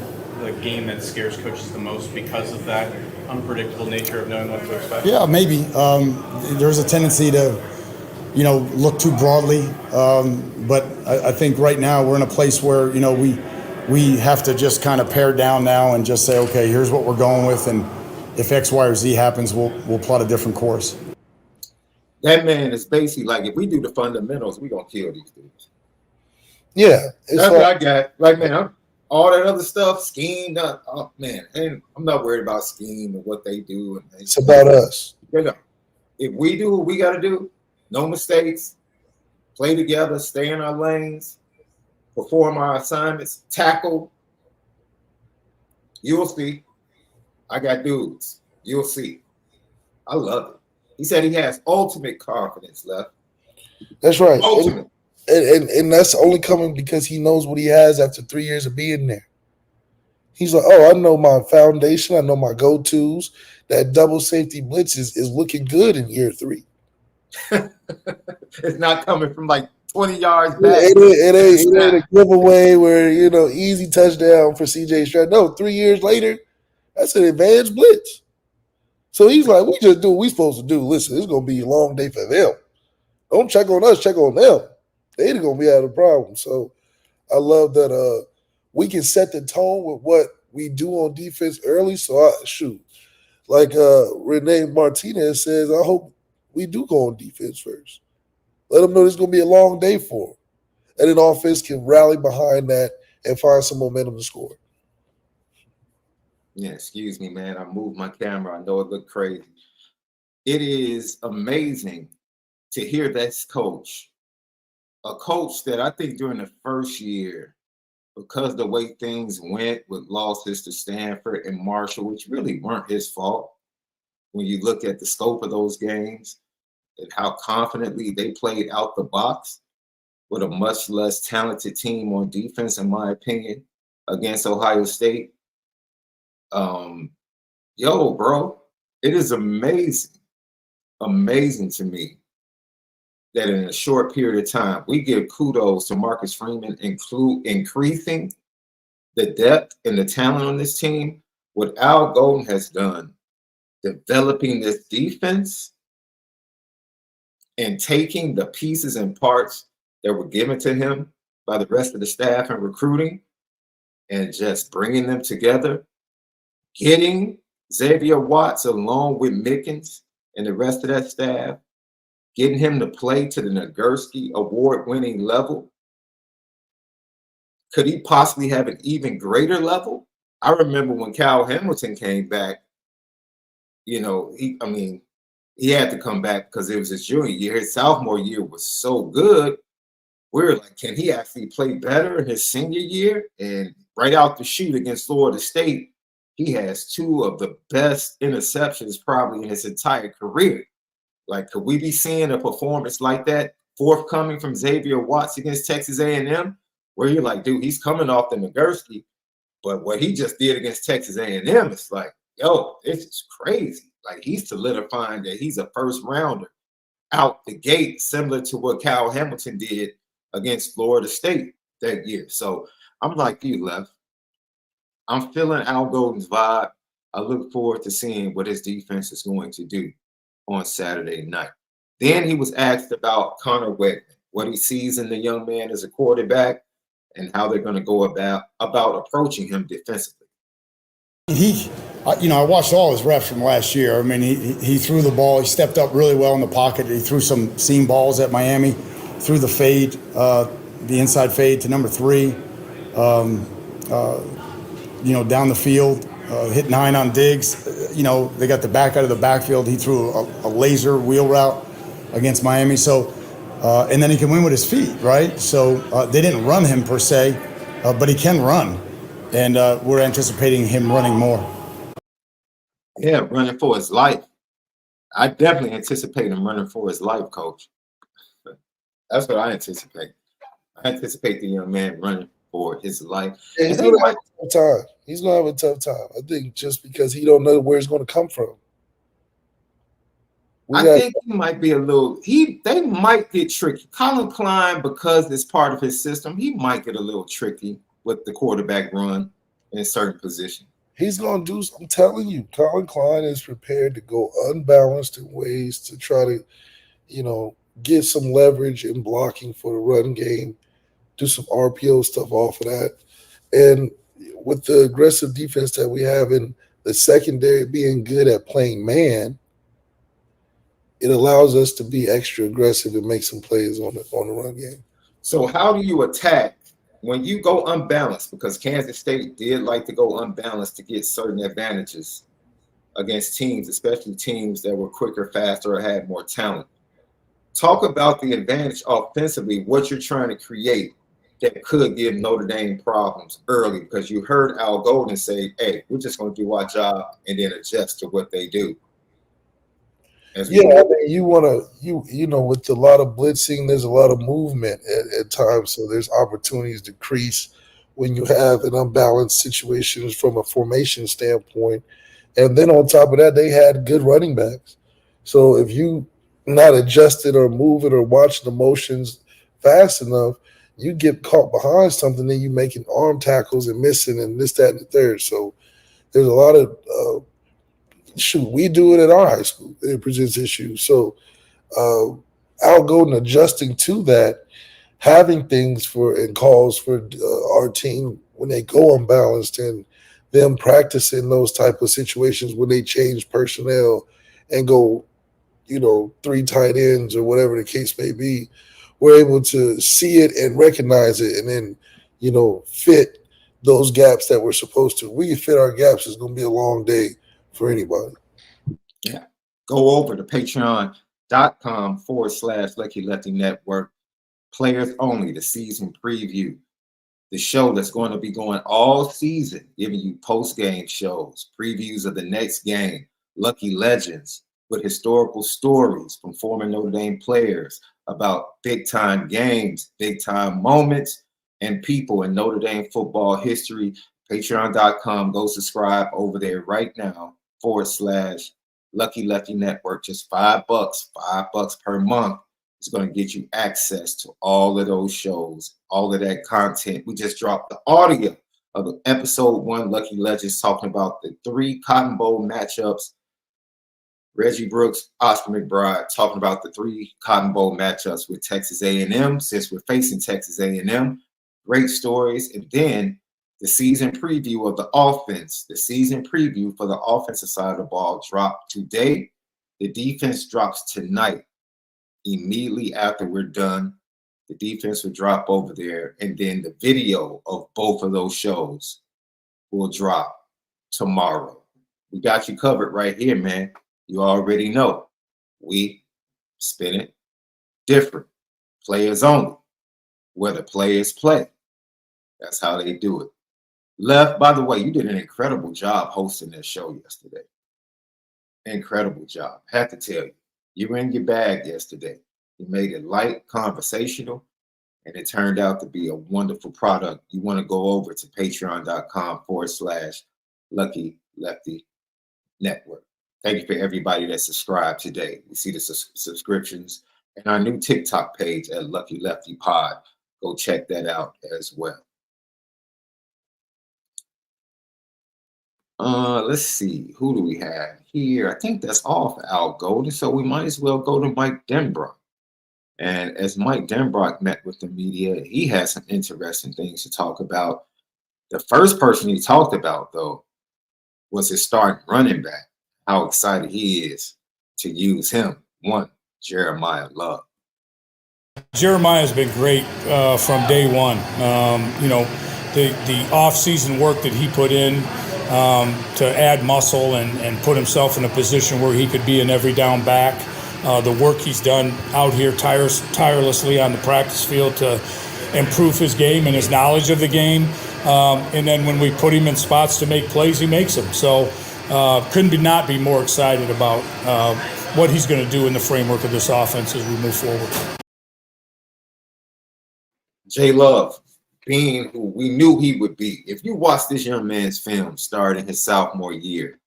[SPEAKER 9] the game that scares coaches the most because of that unpredictable nature of knowing what to expect?
[SPEAKER 7] Yeah, maybe. There's a tendency to, you know, look too broadly. But I think right now we're in a place where, you know, we have to just kind of pare down now and just say, okay, here's what we're going with, and if X, Y, or Z happens, we'll plot a different course.
[SPEAKER 5] That man is basically like, if we do the fundamentals, we're going to kill these dudes.
[SPEAKER 1] Yeah.
[SPEAKER 5] That's what I got. Like, man, all that other stuff, scheme, oh, man, and I'm not worried about scheme and what they do. And
[SPEAKER 1] it's about us.
[SPEAKER 5] You know, if we do what we got to do, no mistakes, play together, stay in our lanes, perform our assignments, tackle, you'll see. I got dudes. You'll see. I love it. He said he has ultimate confidence left.
[SPEAKER 1] That's right.
[SPEAKER 5] Ultimate.
[SPEAKER 1] And that's only coming because he knows what he has after 3 years of being there. He's like, oh, I know my foundation. I know my go-tos. That double safety blitz is looking good in year 3.
[SPEAKER 5] It's not coming from like 20 yards back.
[SPEAKER 1] It ain't a giveaway where, you know, easy touchdown for CJ Stroud. No, 3 years later, that's an advanced blitz. So he's like, we just do what we supposed to do. Listen, it's going to be a long day for them. Don't check on us, check on them. They're going to be out of the problem. So I love that we can set the tone with what we do on defense early. So, like Renee Martinez says, I hope we do go on defense first. Let them know it's going to be a long day for them. And then offense can rally behind that and find some momentum to score.
[SPEAKER 5] Yeah, excuse me, man. I moved my camera. I know it looked crazy. It is amazing to hear this coach, a coach that I think during the first year, because the way things went with losses to Stanford and Marshall, which really weren't his fault, when you look at the scope of those games and how confidently they played out the box with a much less talented team on defense, in my opinion, against Ohio State. Yo, bro, it is amazing to me that in a short period of time, we give kudos to Marcus Freeman, increasing the depth and the talent on this team. What Al Golden has done, developing this defense and taking the pieces and parts that were given to him by the rest of the staff and recruiting and just bringing them together, getting Xavier Watts along with Mickens and the rest of that staff, getting him to play to the Nagurski award-winning level. Could he possibly have an even greater level? I remember when Kyle Hamilton came back, you know, He had to come back because it was his junior year. His sophomore year was so good. We were like, can he actually play better in his senior year? And right out the chute against Florida State, he has 2 of the best interceptions probably in his entire career. Like, could we be seeing a performance like that forthcoming from Xavier Watts against Texas A&M, where you're like, dude, he's coming off the Nagurski, but what he just did against Texas A&M, it's like, yo, this is crazy. Like, he's solidifying that he's a first rounder out the gate, similar to what Kyle Hamilton did against Florida State that year. So I'm like you, Left. I'm feeling Al Golden's vibe. I look forward to seeing what his defense is going to do on Saturday night. Then he was asked about Connor Wegman, what he sees in the young man as a quarterback, and how they're going to go about approaching him defensively.
[SPEAKER 7] I watched all his reps from last year. I mean, he threw the ball. He stepped up really well in the pocket. He threw some seam balls at Miami, threw the fade, the inside fade to number 3, down the field, hit 9 on Diggs. They got the back out of the backfield. He threw a laser wheel route against Miami. So, and then he can win with his feet, right? So they didn't run him per se, but he can run. And we're anticipating him running more.
[SPEAKER 5] Yeah, running for his life. I definitely anticipate him running for his life, Coach. That's what I anticipate. I anticipate the young man running for his life.
[SPEAKER 1] Yeah, he's going to have a tough time. He's going to have a tough time. I think just because he don't know where it's going to come from.
[SPEAKER 5] I think he might be a little. They might get tricky. Colin Klein, because it's part of his system, he might get a little tricky with the quarterback run in a certain position.
[SPEAKER 1] He's going to do. I'm telling you, Colin Klein is prepared to go unbalanced in ways to try to, get some leverage in blocking for the run game, do some RPO stuff off of that, and with the aggressive defense that we have in the secondary being good at playing man, it allows us to be extra aggressive and make some plays on the run game.
[SPEAKER 5] So how do you attack when you go unbalanced? Because Kansas State did like to go unbalanced to get certain advantages against teams, especially teams that were quicker, faster, or had more talent. Talk about the advantage offensively, what you're trying to create that could give Notre Dame problems early, because you heard Al Golden say, hey, we're just going to do our job and then adjust to what they do.
[SPEAKER 1] You want to, with a lot of blitzing, there's a lot of movement at times. So there's opportunities to crease when you have an unbalanced situation from a formation standpoint. And then on top of that, they had good running backs. So if you not adjusted or moving or watching the motions fast enough, you get caught behind something, then you making arm tackles and missing and this, that, and the third. So there's a lot of we do it at our high school. It presents issues. So Al Golden adjusting to that, having things and calls for our team when they go unbalanced, and them practicing those type of situations when they change personnel and go, 3 tight ends or whatever the case may be, we're able to see it and recognize it and then, fit those gaps that we're supposed to. We can fit our gaps. It's going to be a long day for anybody.
[SPEAKER 5] Yeah. Go over to patreon.com/Lucky Lefty Network. Players only, the season preview. The show that's going to be going all season, giving you post-game shows, previews of the next game, Lucky Legends with historical stories from former Notre Dame players about big-time games, big-time moments, and people in Notre Dame football history. Patreon.com. Go subscribe over there right now /Lucky Lefty Network. Just $5 per month is going to get you access to all of those shows, all of that content. We just dropped the audio of episode 1, Lucky Legends, talking about the 3 Cotton Bowl matchups. Reggie Brooks, Oscar McBride, talking about the 3 Cotton Bowl matchups with Texas A&M, since we're facing Texas A&M. Great stories. And then the season preview of the offense, the season preview for the offensive side of the ball dropped today. The defense drops tonight. Immediately after we're done, the defense will drop over there, and then the video of both of those shows will drop tomorrow. We got you covered right here, man. You already know. We spin it different. Players only. Where the players play. That's how they do it. Left, by the way, you did an incredible job hosting that show yesterday. Incredible job. Had to tell you. You were in your bag yesterday. You made it light, conversational, and it turned out to be a wonderful product. You want to go over to patreon.com/Lucky Lefty Network. Thank you for everybody that subscribed today. We see the subscriptions and our new TikTok page at Lucky Lefty Pod. Go check that out as well. Let's see. Who do we have here? I think that's all for Al Golden. So we might as well go to Mike Denbrock. And as Mike Denbrock met with the media, he had some interesting things to talk about. The first person he talked about, though, was his starting running back. How excited he is to use him. One, Jeremiah Love.
[SPEAKER 10] Jeremiah's been great from day one. The off-season work that he put in to add muscle and put himself in a position where he could be an every down back. The work he's done out here tirelessly on the practice field to improve his game and his knowledge of the game. And then when we put him in spots to make plays, he makes them. So couldn't not be more excited about what he's going to do in the framework of this offense as we move forward.
[SPEAKER 5] J Love, being who we knew he would be. If you watch this young man's film starting his sophomore year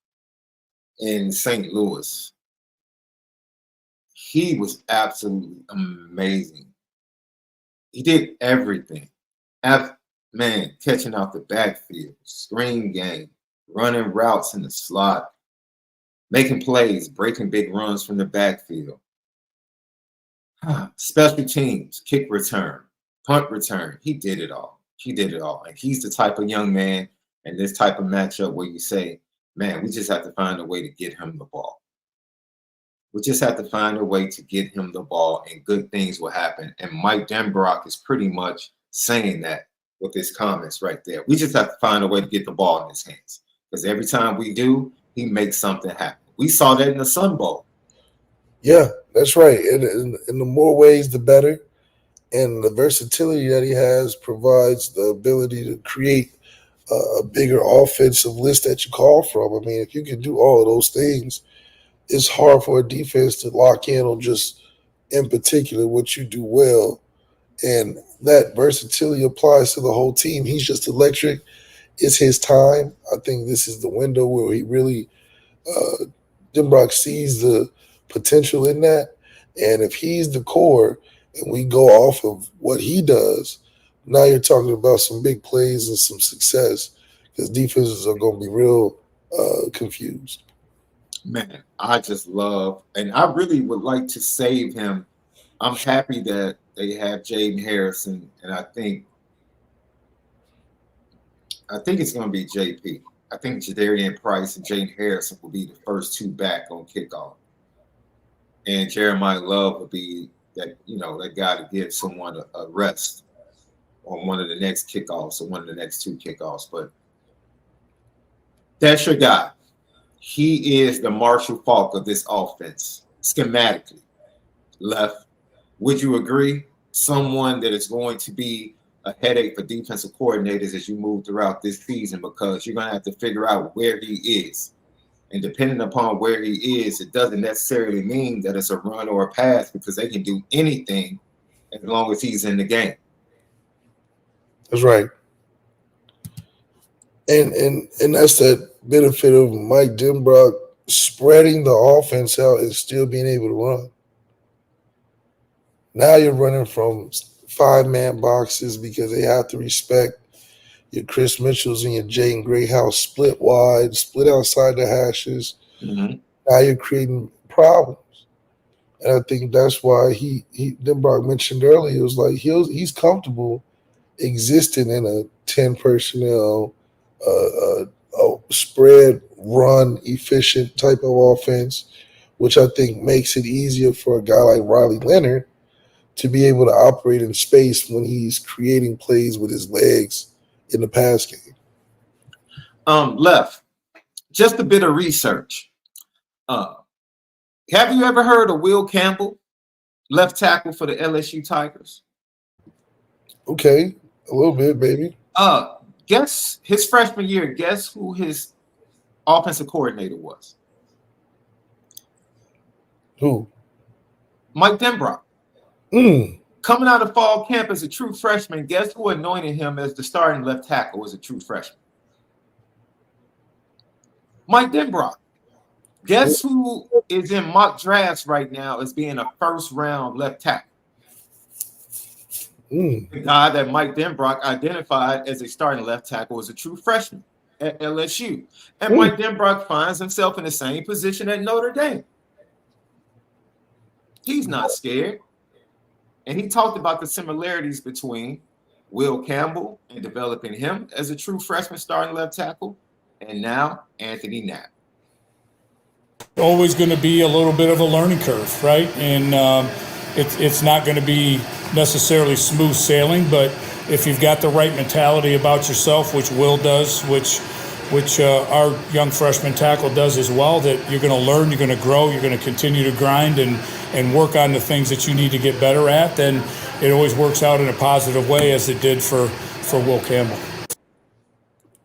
[SPEAKER 5] in St. Louis, he was absolutely amazing. He did everything. Man, catching out the backfield, screen game, running routes in the slot, making plays, breaking big runs from the backfield. Special teams, kick return, punt return. He did it all. He did it all. And he's the type of young man and this type of matchup where you say, man, we just have to find a way to get him the ball. We just have to find a way to get him the ball and good things will happen. And Mike Denbrock is pretty much saying that with his comments right there. We just have to find a way to get the ball in his hands. Because every time we do, he makes something happen. We saw that in the Sun Bowl.
[SPEAKER 1] Yeah, that's right. And in the more ways, the better. And the versatility that he has provides the ability to create a bigger offensive list that you call from. I mean, if you can do all of those things, it's hard for a defense to lock in on just in particular what you do well. And that versatility applies to the whole team. He's just electric. It's his time. I think this is the window where he really, Denbrock sees the potential in that. And if he's the core and we go off of what he does, now you're talking about some big plays and some success because defenses are going to be real confused.
[SPEAKER 5] Man, I just love, and I really would like to save him. I'm happy that they have Jaden Harrison, and I think it's going to be JP. I think Jadarian Price and Jaden Harrison will be the first two back on kickoff, and Jeremiah Love will be that that guy to give someone a rest on one of the next kickoffs or one of the next two kickoffs. But that's your guy. He is the Marshall Faulk of this offense, schematically. Left, would you agree? Someone that is going to be a headache for defensive coordinators as you move throughout this season because you're going to have to figure out where he is. And depending upon where he is, it doesn't necessarily mean that it's a run or a pass because they can do anything as long as he's in the game.
[SPEAKER 1] That's right. And that's that benefit of Mike Denbrock spreading the offense out and still being able to run. Now you're running from 5-man boxes because they have to respect your Chris Mitchells and your Jaden Greathouse split wide, split outside the hashes.
[SPEAKER 5] Mm-hmm.
[SPEAKER 1] Now you're creating problems. And I think that's why Denbrock mentioned earlier, it was like he's comfortable existing in a 10 personnel, a spread, run, efficient type of offense, which I think makes it easier for a guy like Riley Leonard to be able to operate in space when he's creating plays with his legs in the pass game.
[SPEAKER 5] Left, just a bit of research. Have you ever heard of Will Campbell, left tackle for the LSU Tigers?
[SPEAKER 1] Okay, a little bit, baby.
[SPEAKER 5] Guess his freshman year, guess who his offensive coordinator was?
[SPEAKER 1] Who?
[SPEAKER 5] Mike Denbrock.
[SPEAKER 1] Mm.
[SPEAKER 5] Coming out of fall camp as a true freshman, guess who anointed him as the starting left tackle as a true freshman? Mike Denbrock. Guess who is in mock drafts right now as being a first-round left tackle? The guy that Mike Denbrock identified as a starting left tackle was a true freshman at LSU. And Mike Denbrock finds himself in the same position at Notre Dame. He's not scared. And he talked about the similarities between Will Campbell and developing him as a true freshman starting left tackle, and now Anthony Knapp.
[SPEAKER 10] Always going to be a little bit of a learning curve, right? And it's not going to be necessarily smooth sailing, but if you've got the right mentality about yourself, which Will does, which our young freshman tackle does as well, that you're going to learn, you're going to grow, you're going to continue to grind and work on the things that you need to get better at, then it always works out in a positive way, as it did for Will Campbell.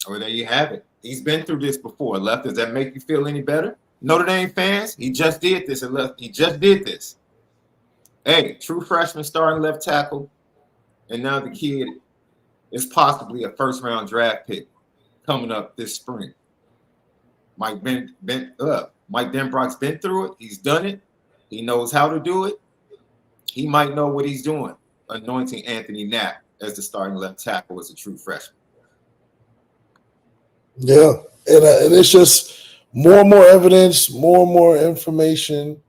[SPEAKER 5] Well, there you have it. He's been through this before. Left, does that make you feel any better? Notre Dame fans, he just did this. He just did this. Hey, true freshman starting left tackle, and now the kid is possibly a first-round draft pick coming up this spring. Mike Denbrock's been through it. He's done it. He knows how to do it. He might know what he's doing, anointing Anthony Knapp as the starting left tackle as a true freshman.
[SPEAKER 1] Yeah, and it's just more and more evidence, more and more information,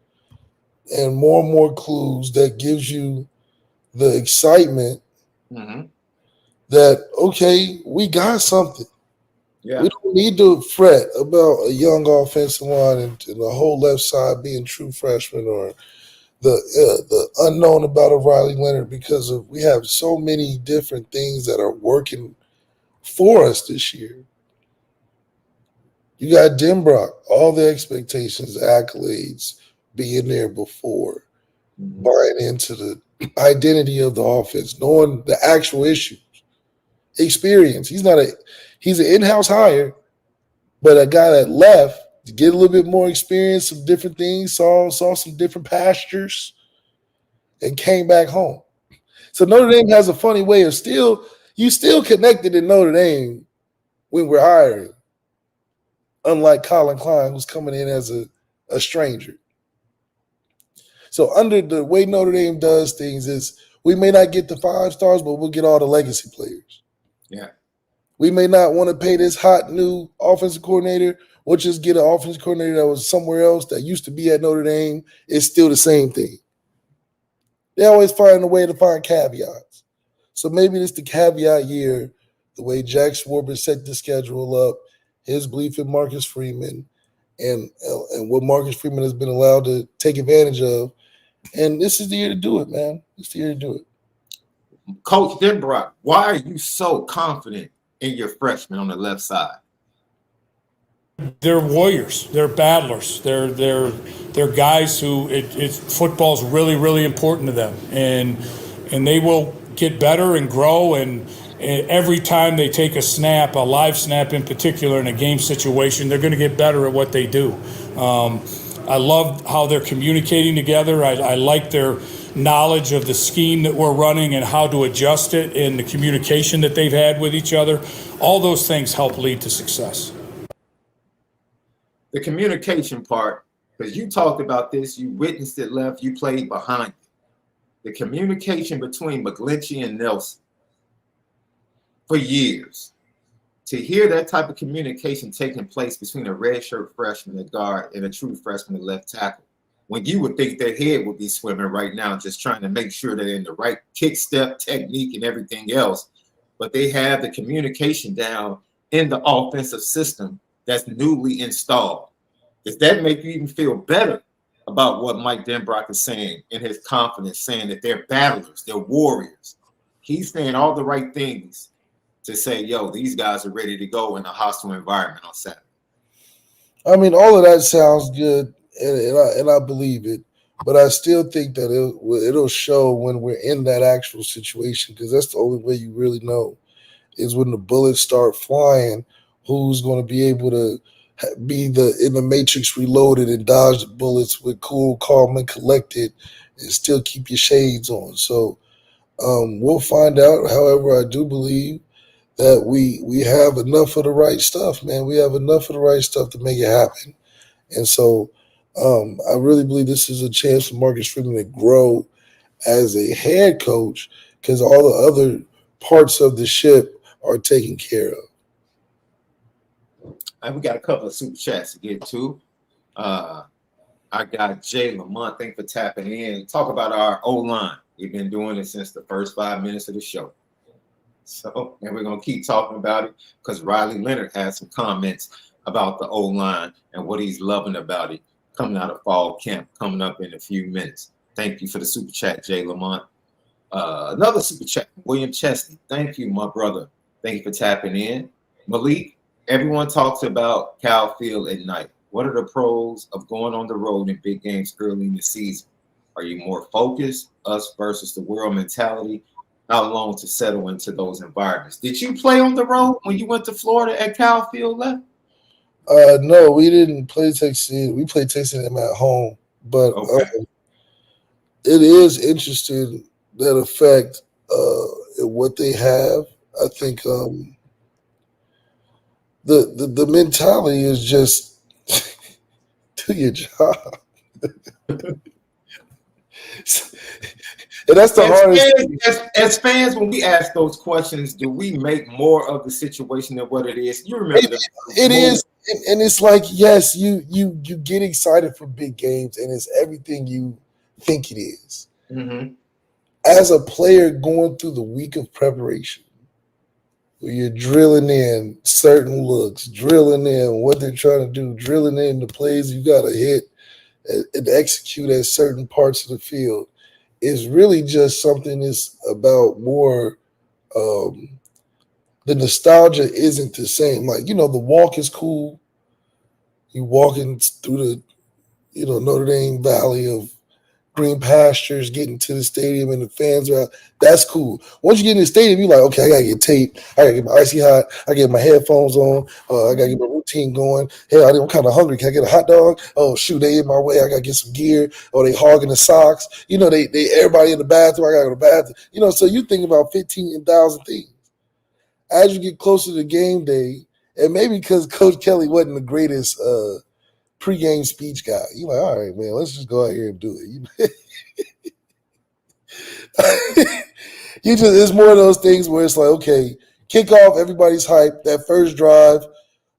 [SPEAKER 1] and more clues that gives you the excitement that, okay, we got something.
[SPEAKER 5] Yeah.
[SPEAKER 1] We don't need to fret about a young offensive line and the whole left side being true freshman, or the unknown about a Riley Leonard, because we have so many different things that are working for us this year. You got Denbrock, all the expectations, accolades, being there before, buying into the identity of the offense, knowing the actual issues, experience. He's an in-house hire, but a guy that left to get a little bit more experience, some different things, saw some different pastures, and came back home. So Notre Dame has a funny way of you still connected in Notre Dame when we're hiring, unlike Colin Klein, who's coming in as a stranger. So under the way Notre Dame does things is, we may not get the 5 stars, but we'll get all the legacy players.
[SPEAKER 5] Yeah.
[SPEAKER 1] We may not want to pay this hot new offensive coordinator. We'll just get an offensive coordinator that was somewhere else that used to be at Notre Dame. It's still the same thing. They always find a way to find caveats. So maybe it's the caveat year, the way Jack Schwarber set the schedule up, his belief in Marcus Freeman, and what Marcus Freeman has been allowed to take advantage of. And this is the year to do it, man. It's the year to do it.
[SPEAKER 5] Coach Denbrock, why are you so confident in your freshmen on the left side?
[SPEAKER 10] They're warriors. They're battlers. They're guys who football's really, really important to them, and they will get better and grow. And every time they take a snap, a live snap in particular, in a game situation, they're going to get better at what they do. I love how they're communicating together. I like their knowledge of the scheme that we're running and how to adjust it, and the communication that they've had with each other. All those things help lead to success.
[SPEAKER 5] The communication part, because you talked about this, you witnessed it, Left, you played behind it. The communication between McGlinchey and Nelson for years. To hear that type of communication taking place between a redshirt freshman at guard and a true freshman at left tackle, when you would think their head would be swimming right now, just trying to make sure they're in the right kick step technique and everything else, but they have the communication down in the offensive system that's newly installed. Does that make you even feel better about what Mike Denbrock is saying in his confidence, saying that they're battlers, they're warriors? He's saying all the right things to say, yo, these guys are ready to go in a hostile environment on Saturday.
[SPEAKER 1] I mean, all of that sounds good. and I believe it. But I still think that it'll show when we're in that actual situation, because that's the only way you really know is when the bullets start flying. Who's going to be able to be in the Matrix Reloaded and dodge the bullets with cool, calm, and collected, and still keep your shades on. So we'll find out. However, I do believe that we have enough of the right stuff, man. We have enough of the right stuff to make it happen. And so I really believe this is a chance for Marcus Freeman to grow as a head coach, because all the other parts of the ship are taken care of.
[SPEAKER 5] And we got a couple of super chats to get to. I got Jay Lamont. Thanks for tapping in. Talk about our O-line. We've been doing it since the first 5 minutes of the show. So, and we're going to keep talking about it because Riley Leonard has some comments about the O-line and what he's loving about it coming out of fall camp, coming up in a few minutes. Thank you for the super chat, Jay Lamont. Another super chat, William Chesney. Thank you, my brother. Thank you for tapping in. Malik, everyone talks about Cal Field at night. What are the pros of going on the road in big games early in the season? Are you more focused, us versus the world mentality? How long to settle into those environments? Did you play on the road when you went to Florida at Cal Field, Left?
[SPEAKER 1] No, we didn't play Texas. We played Texas A&M at home, but it is interesting that effect what they have. I think the mentality is just do your job. And that's the hardest.
[SPEAKER 5] As fans, when we ask those questions, do we make more of the situation than what it is? You remember
[SPEAKER 1] it is, and it's like, yes, you get excited for big games, and it's everything you think it is.
[SPEAKER 5] Mm-hmm.
[SPEAKER 1] As a player going through the week of preparation, where you're drilling in certain looks, drilling in what they're trying to do, drilling in the plays you got to hit and execute at certain parts of the field, is really just something that's about more. The nostalgia isn't the same. Like, the walk is cool. You walking through the, Notre Dame Valley of green pastures, getting to the stadium and the fans are out. That's cool. Once you get in the stadium, you're like, okay, I gotta get taped. I gotta get my icy hot. I get my headphones on. I gotta get my routine going. Hey, I'm kind of hungry. Can I get a hot dog? Oh shoot, they in my way. I gotta get some gear. Oh, they hogging the socks. They everybody in the bathroom. I gotta go to the bathroom. So you think about 15,000 things. As you get closer to game day, and maybe because Coach Kelly wasn't the greatest pregame speech guy, you're like, all right, man, let's just go out here and do it. It's more of those things where it's like, okay, kickoff, everybody's hyped. That first drive,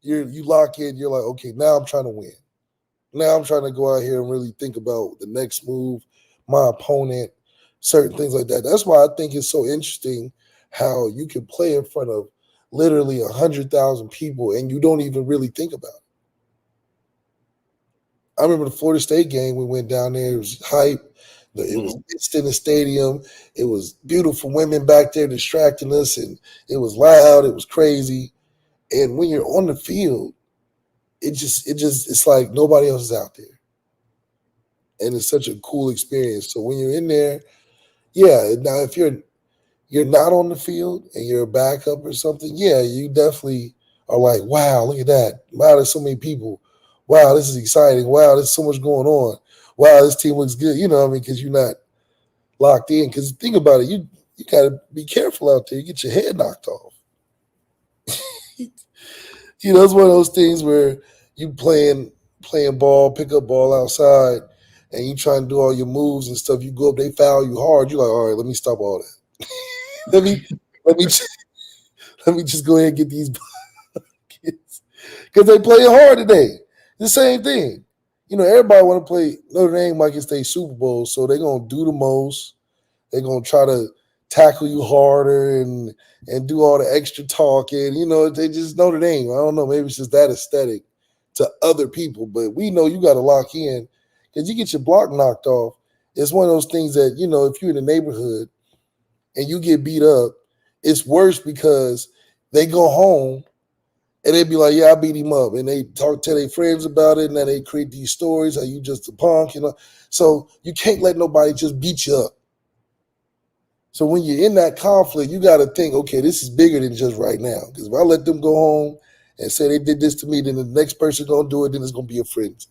[SPEAKER 1] you lock in, you're like, okay, now I'm trying to win. Now I'm trying to go out here and really think about the next move, my opponent, certain things like that. That's why I think it's so interesting how you can play in front of literally 100,000 people and you don't even really think about it. I remember the Florida State game. We went down there. It was hype. It was in the stadium. It was beautiful women back there distracting us, and it was loud. It was crazy. And when you're on the field, it's like nobody else is out there, and it's such a cool experience. So when you're in there, yeah. Now if you're not on the field and you're a backup or something, yeah, you definitely are like, wow, look at that. Wow, there's so many people. Wow, this is exciting. Wow, there's so much going on. Wow, this team looks good. Because you're not locked in. Because think about it, you got to be careful out there. You get your head knocked off. It's one of those things where you playing ball, pick up ball outside, and you try and do all your moves and stuff. You go up, they foul you hard. You're like, all right, let me stop all that. let me just go ahead and get these kids because they play hard today. The same thing. Everybody want to play Notre Dame like it's their Super Bowl, so they're going to do the most. They're going to try to tackle you harder and do all the extra talking. They just Notre Dame. I don't know. Maybe it's just that aesthetic to other people, but we know you got to lock in because you get your block knocked off. It's one of those things that, if you're in the neighborhood and you get beat up, it's worse because they go home And they'd be like, yeah, I beat him up. And they tell their friends about it, and then they create these stories, how you just a punk, you know. So you can't let nobody just beat you up. So when you're in that conflict, you got to think, okay, this is bigger than just right now. Because if I let them go home and say they did this to me, then the next person going to do it, then it's going to be a frenzy.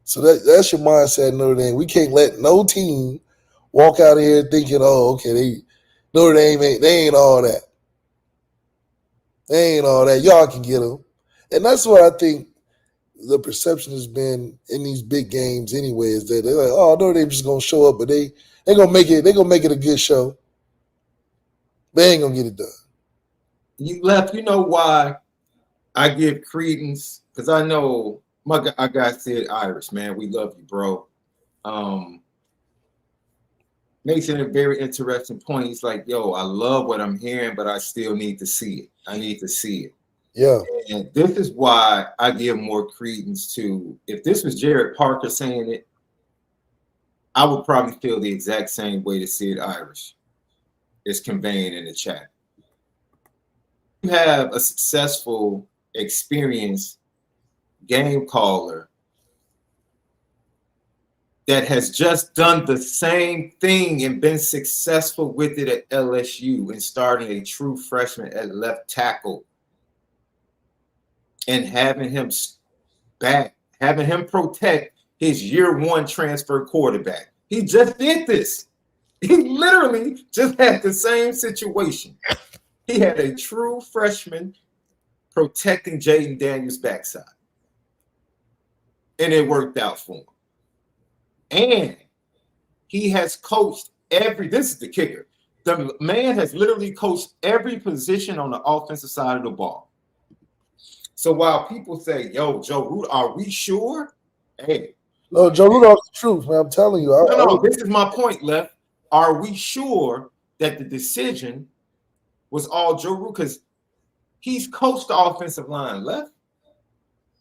[SPEAKER 1] So that's your mindset in Notre Dame. We can't let no team walk out of here thinking, oh, okay, Notre Dame they ain't all that. They ain't all that. Y'all can get them. And that's what I think the perception has been in these big games anyway, is that they're like, oh, Notre Dame's just going to show up, but they're going to make it a good show. They ain't going to get it done.
[SPEAKER 5] You know why I give credence? Because I know our guy said, Irish, man, we love you, bro. Makes a very interesting point. He's like, yo, I love what I'm hearing, but I still need to see it. I need to see it.
[SPEAKER 1] Yeah.
[SPEAKER 5] And this is why I give more credence to, if this was Jared Parker saying it, I would probably feel the exact same way that Sid Irish is conveying in the chat. You have a successful, experienced game caller that has just done the same thing and been successful with it at LSU and starting a true freshman at left tackle and having him protect his year one transfer quarterback. He just did this. He literally just had the same situation. He had a true freshman protecting Jaden Daniels' backside. And it worked out for him. And he has coached this is the kicker. The man has literally coached every position on the offensive side of the ball. So while people say, yo, Joe Root, are we sure? Hey.
[SPEAKER 1] No, Joe Rudolph's the truth, man. I'm telling you.
[SPEAKER 5] No, this is my point, Left. Are we sure that the decision was all Joe Root? Because he's coached the offensive line, Left.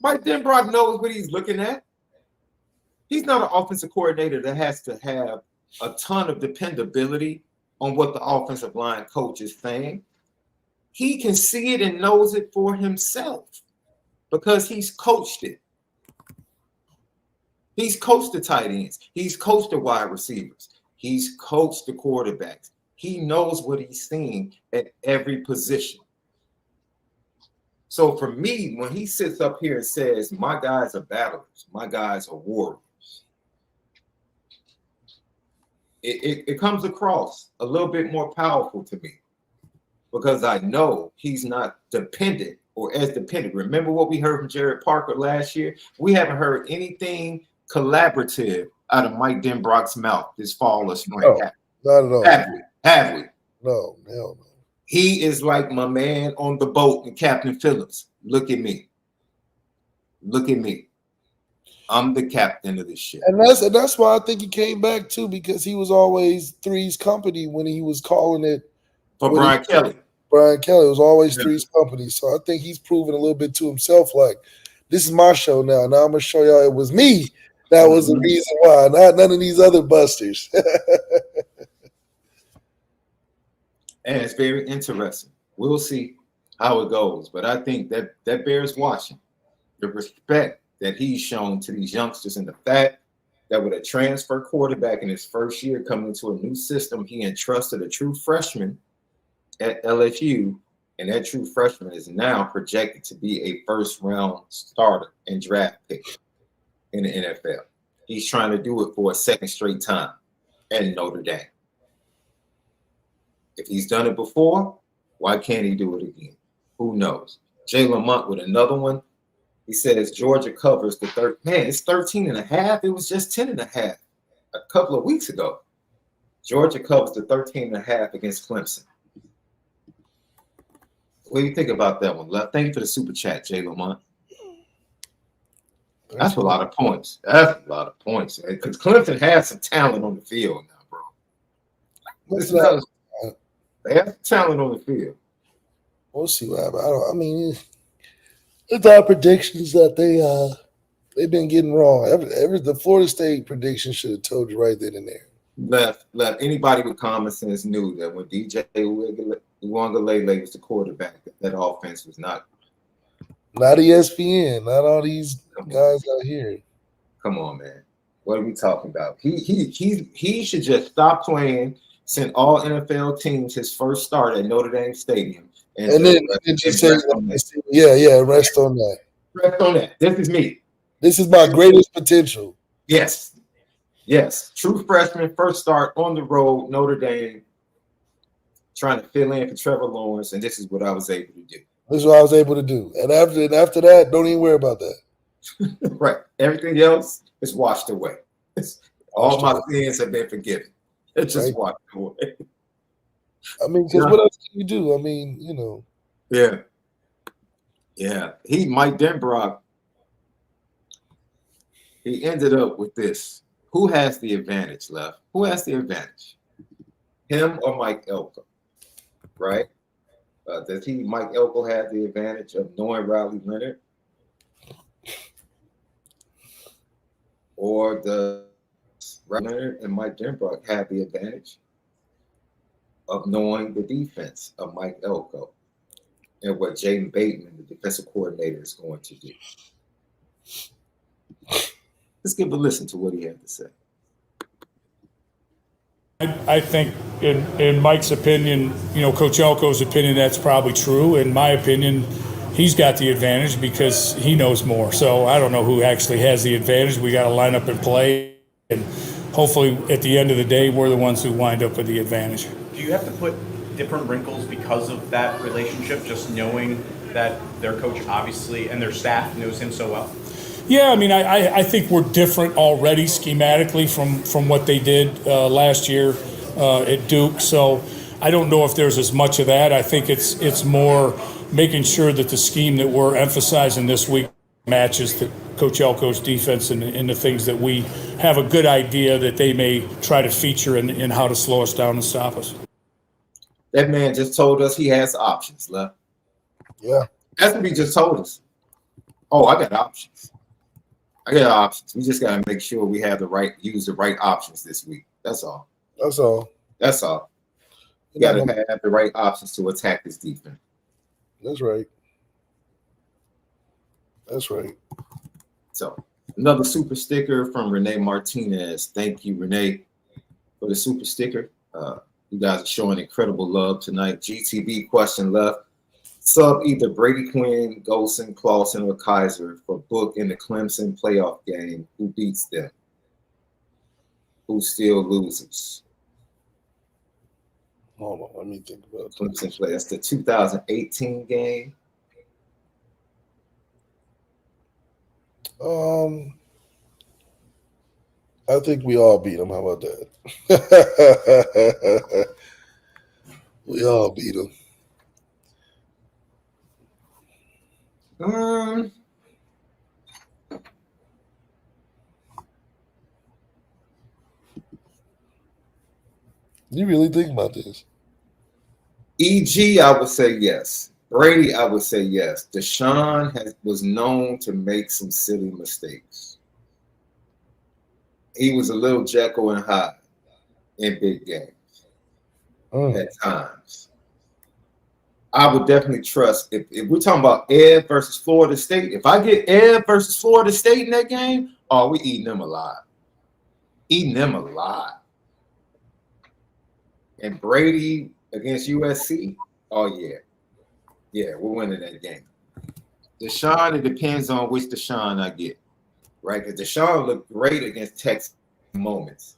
[SPEAKER 5] Mike Denbrock knows what he's looking at. He's not an offensive coordinator that has to have a ton of dependability on what the offensive line coach is saying. He can see it and knows it for himself because he's coached it. He's coached the tight ends. He's coached the wide receivers. He's coached the quarterbacks. He knows what he's seeing at every position. So for me, when he sits up here and says, my guys are battlers, my guys are warriors, it comes across a little bit more powerful to me because I know he's not dependent or as dependent. Remember what we heard from Jared Parker last year? We haven't heard anything collaborative out of Mike Denbrock's mouth this fall or spring.
[SPEAKER 1] No, not at all.
[SPEAKER 5] Have we?
[SPEAKER 1] No, hell no.
[SPEAKER 5] He is like my man on the boat and Captain Phillips. Look at me. Look at me. I'm the captain of this ship.
[SPEAKER 1] And that's why I think he came back too, because he was always Three's company when he was calling it
[SPEAKER 5] for Brian Kelly.
[SPEAKER 1] Brian Kelly was always Three's company. So I think he's proven a little bit to himself, like, this is my show now. Now I'm gonna show y'all it was me. That was the reason why, not none of these other busters.
[SPEAKER 5] And it's very interesting. We'll see how it goes. But I think that bears watching. The respect that he's shown to these youngsters and the fact that with a transfer quarterback in his first year coming into a new system, he entrusted a true freshman at LSU, and that true freshman is now projected to be a first-round starter and draft pick in the NFL. He's trying to do it for a second straight time at Notre Dame. If he's done it before, why can't he do it again? Who knows? Jay Lamont with another one. He says Georgia covers the third. Man, it's 13.5. It was just 10.5 a couple of weeks ago. Georgia covers the 13.5 against Clemson. What do you think about that one, Left? Thank you for the super chat, Jay Lamont. That's a lot of points. That's a lot of points. Because Clemson has some talent on the field now, bro. They have talent on the field.
[SPEAKER 1] We'll see what happens. I mean, it's our predictions that they've been getting wrong. The Florida State prediction should have told you right then and there.
[SPEAKER 5] Left. Anybody with common sense knew that when DJ Uiagalelei was the quarterback, that offense was not
[SPEAKER 1] Not ESPN. Not all these guys out here.
[SPEAKER 5] Come on, man. What are we talking about? He should just stop playing, send all NFL teams his first start at Notre Dame Stadium.
[SPEAKER 1] And then just say, yeah, rest on that.
[SPEAKER 5] Rest on that. This is me.
[SPEAKER 1] This is my greatest potential.
[SPEAKER 5] Yes. Yes. True freshman, first start on the road, Notre Dame, trying to fill in for Trevor Lawrence, and this is what I was able to do.
[SPEAKER 1] This is what I was able to do. And after that, don't even worry about that.
[SPEAKER 5] Right. Everything else is washed away. All my sins have been forgiven. It's just washed away.
[SPEAKER 1] I mean, because what else can you do? I mean,
[SPEAKER 5] Yeah. Yeah. Mike Denbrock, he ended up with this. Who has the advantage, Left? Who has the advantage? Him or Mike Elko? Right? Does Mike Elko have the advantage of knowing Riley Leonard? Or does Riley Leonard and Mike Denbrock have the advantage of knowing the defense of Mike Elko and what Jaden Bateman, the defensive coordinator, is going to do? Let's give a listen to what he had to say.
[SPEAKER 10] I think, in Mike's opinion, Coach Elko's opinion, that's probably true. In my opinion, he's got the advantage because he knows more. So I don't know who actually has the advantage. We got to line up and play, and hopefully at the end of the day, we're the ones who wind up with the advantage.
[SPEAKER 9] Do you have to put different wrinkles because of that relationship, just knowing that their coach obviously and their staff knows him so well?
[SPEAKER 10] Yeah, I mean, I think we're different already schematically from what they did last year at Duke. So I don't know if there's as much of that. I think it's more making sure that the scheme that we're emphasizing this week matches the Coach Elko's defense and the things that we have a good idea that they may try to feature in how to slow us down and stop us.
[SPEAKER 5] That man just told us he has options, Left.
[SPEAKER 1] Yeah.
[SPEAKER 5] That's what he just told us. Oh, I got options. I got options. We just got to make sure we have use the right options this week. That's all.
[SPEAKER 1] That's all.
[SPEAKER 5] That's all. You got to have the right options to attack this defense.
[SPEAKER 1] That's right. That's right.
[SPEAKER 5] So, another super sticker from Renee Martinez. Thank you, Renee, for the super sticker. You guys are showing incredible love tonight. GTB question Left. Sub either Brady Quinn, Golson, Clausen, or Kaiser for Book in the Clemson playoff game. Who beats them? Who still loses?
[SPEAKER 1] Hold on, let me think about it.
[SPEAKER 5] Clemson play. That's the 2018 game.
[SPEAKER 1] I think we all beat them. How about that? We all beat them. You really think about this?
[SPEAKER 5] EG, I would say yes. Brady, I would say yes. SHAUN was known to make some silly mistakes. He was a little Jekyll and Hyde in big games at times. I would definitely trust if we're talking about Ed versus Florida State. If I get Ed versus Florida State in that game, oh, we eating them alive. Eating them alive. And Brady against USC, oh yeah. Yeah, we're winning that game. SHAUN, it depends on which SHAUN I get. Right? Because SHAUN looked great against Texas moments.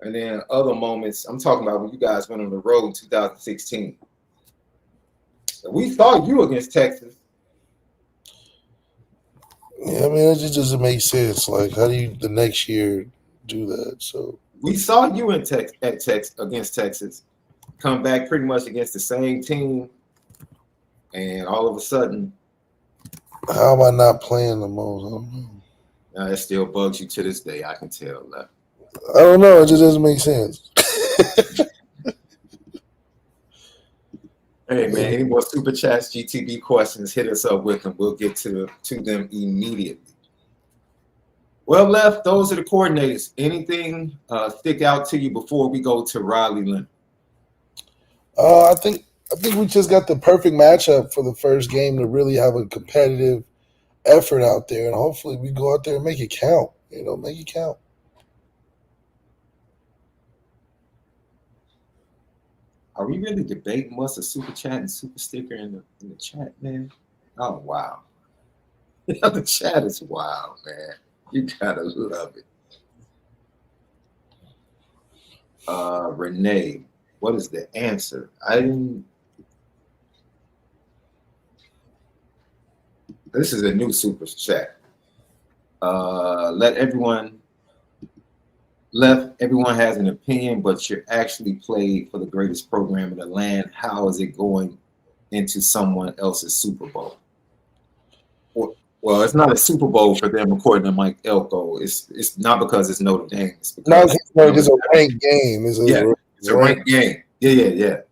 [SPEAKER 5] And then other moments, I'm talking about when you guys went on the road in 2016. We saw you against Texas.
[SPEAKER 1] Yeah, I mean, it just doesn't make sense. Like, how do you the next year do that? So
[SPEAKER 5] we saw you in against Texas, come back pretty much against the same team, and all of a sudden,
[SPEAKER 1] how am I not playing the most? I don't know.
[SPEAKER 5] It still bugs you to this day. I can tell that.
[SPEAKER 1] I don't know. It just doesn't make sense.
[SPEAKER 5] Hey man, any more super chats, GTB questions? Hit us up with them. We'll get to them immediately. Well, Left, those are the coordinators. Anything stick out to you before we go to Riley Leonard?
[SPEAKER 1] I think I think we just got the perfect matchup for the first game to really have a competitive effort out there, and hopefully we go out there and make it count. Make it count.
[SPEAKER 5] Are we really debating what's a super chat and super sticker in the chat, man? Oh wow. The chat is wild, man. You gotta love it. Renee, what is the answer? This is a new super chat. Everyone has an opinion, but you're actually played for the greatest program in the land. How is it going into someone else's Super Bowl? Well, it's not a Super Bowl for them, according to Mike Elko. It's not because it's Notre Dame. It's because
[SPEAKER 1] it's a ranked game. It's
[SPEAKER 5] a ranked game. Yeah.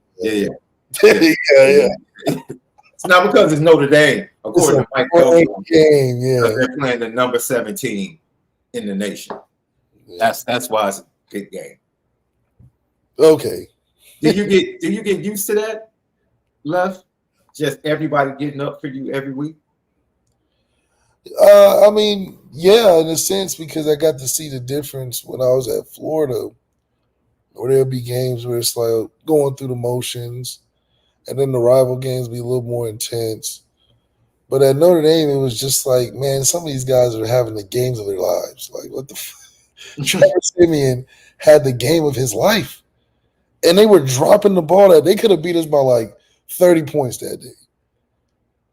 [SPEAKER 5] It's not because it's Notre Dame, according to Mike Elko.
[SPEAKER 1] Game,
[SPEAKER 5] because they're playing the number 17 in the nation. That's why it's a big game.
[SPEAKER 1] Okay.
[SPEAKER 5] Do you get used to that, Left? Just everybody getting up for you every week?
[SPEAKER 1] I mean, yeah, in a sense, because I got to see the difference when I was at Florida, where there'll be games where it's like going through the motions, and then the rival games be a little more intense. But at Notre Dame, it was just like, man, some of these guys are having the games of their lives. Like, what the fuck? Trevor Siemian had the game of his life, and they were dropping the ball. They could have beat us by like 30 points that day.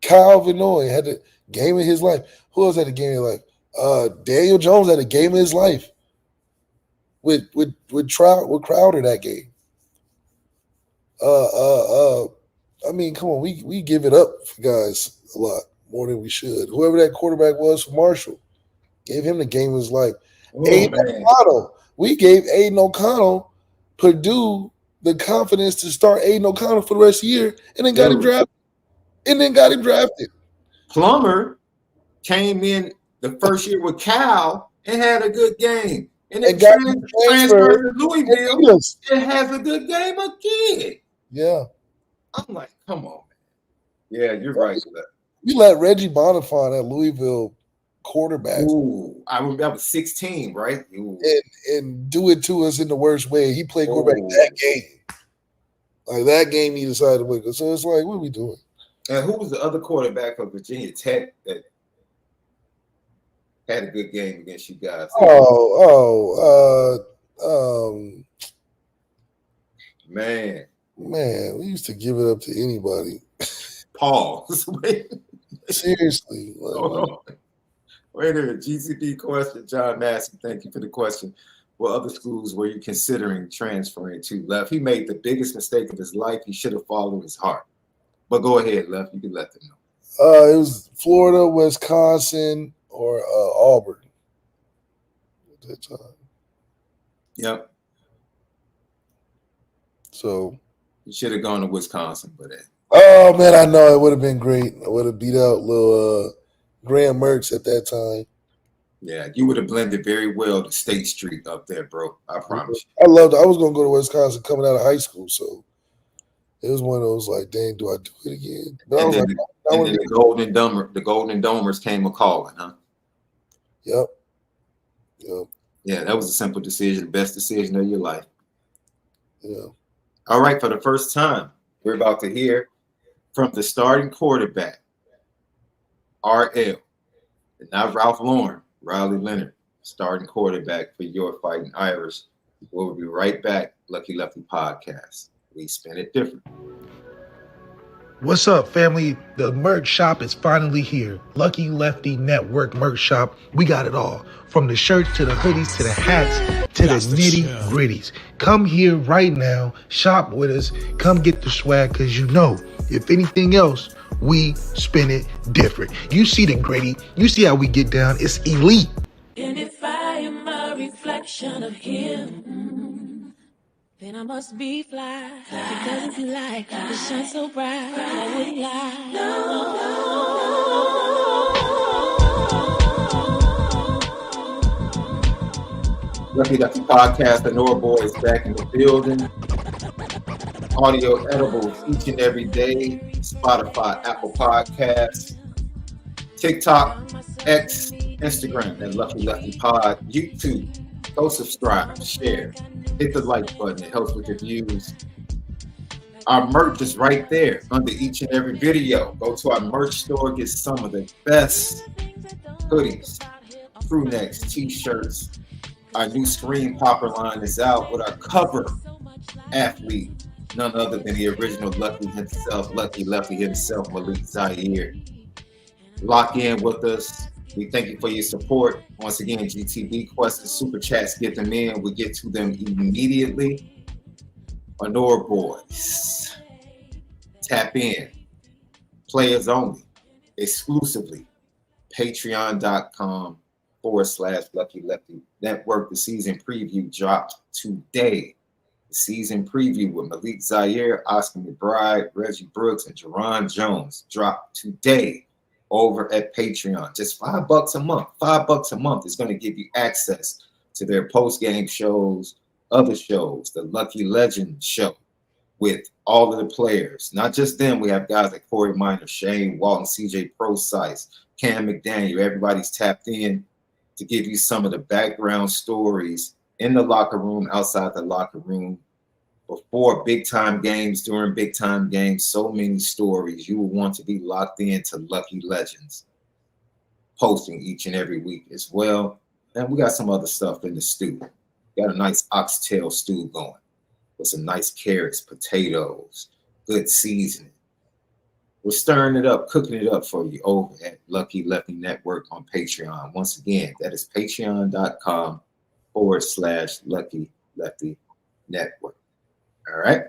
[SPEAKER 1] Kyle Vinoy had the game of his life. Who else had a game of his life? Daniel Jones had a game of his life with Crowder that game. I mean, come on, we give it up for guys a lot more than we should. Whoever that quarterback was for Marshall gave him the game of his life. We gave Aiden O'Connell, Purdue, the confidence to start Aiden O'Connell for the rest of the year, and then got him drafted.
[SPEAKER 5] Plummer came in the first year with Cal and had a good game. And then transferred to Louisville and has a good game again.
[SPEAKER 1] Yeah.
[SPEAKER 5] I'm like, come on, man. Yeah, you're right.
[SPEAKER 1] We let Reggie Bonifant at Louisville quarterback.
[SPEAKER 5] Ooh, I remember that was 16, right?
[SPEAKER 1] And do it to us in the worst way. He played quarterback that game. Like that game he decided to win. So it's like, what are we doing?
[SPEAKER 5] And who was the other quarterback of Virginia Tech that had a good game against you guys?
[SPEAKER 1] Man, we used to give it up to anybody.
[SPEAKER 5] Pause.
[SPEAKER 1] Seriously.
[SPEAKER 5] Wait a minute. GCD question. John Massey, thank you for the question. What other schools were you considering transferring to? Left. He made the biggest mistake of his life. He should have followed his heart. But go ahead, Left. You can let them know.
[SPEAKER 1] It was Florida, Wisconsin, or Auburn at that time.
[SPEAKER 5] Yep.
[SPEAKER 1] So
[SPEAKER 5] you should have gone to Wisconsin for that.
[SPEAKER 1] Oh man, I know it would have been great. I would have beat out little Graham Mertz at that time.
[SPEAKER 5] Yeah, you would have blended very well to State Street up there, bro. I promise you.
[SPEAKER 1] I loved it. I was going to go to Wisconsin coming out of high school, so it was one of those like, dang, do I do it again? But
[SPEAKER 5] and then the Golden Domers came a calling, huh?
[SPEAKER 1] Yep.
[SPEAKER 5] Yeah, that was a simple decision, the best decision of your life.
[SPEAKER 1] Yeah.
[SPEAKER 5] All right, for the first time, we're about to hear from the starting quarterback, RL, and not Ralph Lauren, Riley Leonard, starting quarterback for your Fighting Irish. We'll be right back. Lucky Lefty Podcast. We spin it different.
[SPEAKER 1] What's up, family? The merch shop is finally here. Lucky Lefty Network merch shop. We got it all. From the shirts to the hoodies to the hats to the nitty gritties. Come here right now. Shop with us. Come get the swag because you know, if anything else, we spin it different. You see the gritty. You see how we get down. It's elite.
[SPEAKER 11] And if I am a reflection of him, then I must be fly. Because if you like, it shines so bright, I wouldn't lie.
[SPEAKER 5] Lucky Lefty Podcast, the Nora Boy is back in the building. audio edibles each and every day. Spotify, Apple Podcasts, TikTok, X, Instagram at Lucky Lefty Pod, YouTube. Go subscribe, share, hit the like button. It helps with the views. Our merch is right there under each and every video. Go to our merch store, get some of the best hoodies, crew necks, t-shirts. Our new screen popper line is out with our cover athlete, none other than the original Lucky himself, Lucky Lefty himself, MALIK ZAIRE. Lock in with us. We thank you for your support. Once again, GTV questions, super chats, get them in. We get to them immediately. ONORA boys, tap in. Players only, exclusively. Patreon.com/Lucky Lefty Network. The season preview dropped today. The season preview with MALIK ZAIRE, Oscar McBride, Reggie Brooks, and Jerron Jones dropped today over at Patreon. Just $5 a month. $5 a month is going to give you access to their post-game shows, other shows, the Lucky Legend show with all of the players. Not just them. We have guys like Corey Minor, Shane Walton, CJ Procyse, Cam McDaniel. Everybody's tapped in to give you some of the background stories in the locker room, outside the locker room, before big-time games, during big-time games. So many stories. You will want to be locked into Lucky Legends, posting each and every week as well. And we got some other stuff in the stew. Got a nice oxtail stew going with some nice carrots, potatoes, good seasoning. We're stirring it up, cooking it up for you over at Lucky Lefty Network on Patreon. Once again, that is patreon.com/Lucky Lefty Network. All right.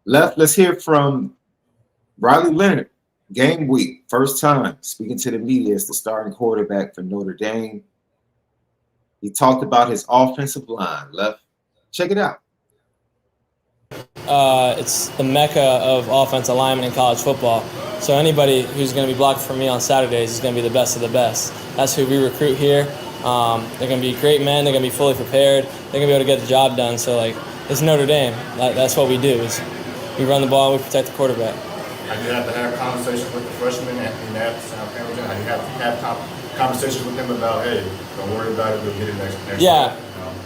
[SPEAKER 5] Let's hear from Riley Leonard. Game week, first time speaking to the media as the starting quarterback for Notre Dame. He talked about his offensive line. Left, check it out.
[SPEAKER 12] It's the mecca of offensive linemen in college football. So anybody who's going to be blocked for me on Saturdays is going to be the best of the best. That's who we recruit here. They're going to be great men. They're going to be fully prepared. They're going to be able to get the job done. So, it's Notre Dame. That's what we do. Is we run the ball and we protect the quarterback.
[SPEAKER 13] I did have to have conversations with the freshmen and at South Hamilton. I have to have conversations with them about, hey, don't worry about it. We'll get it next
[SPEAKER 12] Yeah.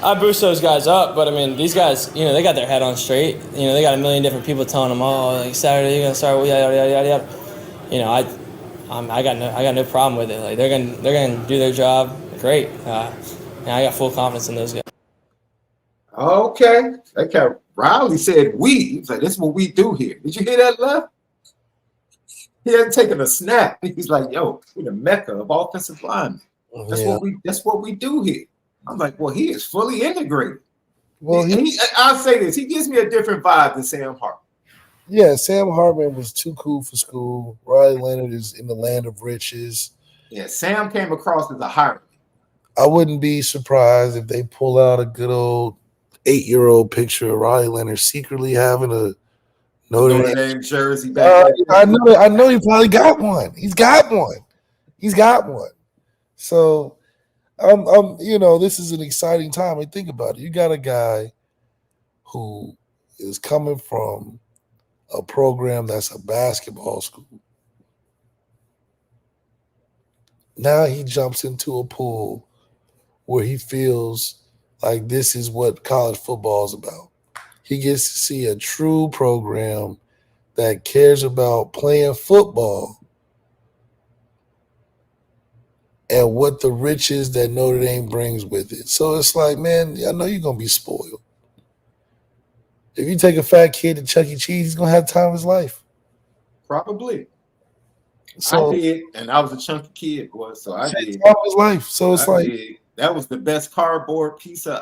[SPEAKER 12] I boost those guys up, but these guys, they got their head on straight. They got a million different people telling them, Saturday you're gonna start, yada yada yada yada. I got no problem with it. They're gonna do their job great. I got full confidence in those guys.
[SPEAKER 5] Okay. Riley said we. He's like, this is what we do here. Did you hear that, Left? He hadn't taken a snap. He's like, yo, we're the mecca of offensive linemen. That's what we do here. I'm like, well, he is fully integrated. Well, I'll say this. He gives me a different vibe than Sam Hartman.
[SPEAKER 1] Yeah, Sam Hartman was too cool for school. Riley Leonard is in the land of riches.
[SPEAKER 5] Yeah, Sam came across as a hireling.
[SPEAKER 1] I wouldn't be surprised if they pull out a good old 8-year-old picture of Riley Leonard secretly having a Notre
[SPEAKER 5] Dame jersey back.
[SPEAKER 1] I know he probably got one. He's got one. So this is an exciting time. Think about it. You got a guy who is coming from a program that's a basketball school. Now he jumps into a pool where he feels like this is what college football is about. He gets to see a true program that cares about playing football and what the riches that Notre Dame brings with it. So it's like, man, I know you're going to be spoiled. If you take a fat kid to Chuck E. Cheese, he's going to have the time of his life.
[SPEAKER 5] Probably.
[SPEAKER 1] So,
[SPEAKER 5] I did, and I was a chunky kid, boy, so I did.
[SPEAKER 1] Time of his life. So it's
[SPEAKER 5] that was the best cardboard pizza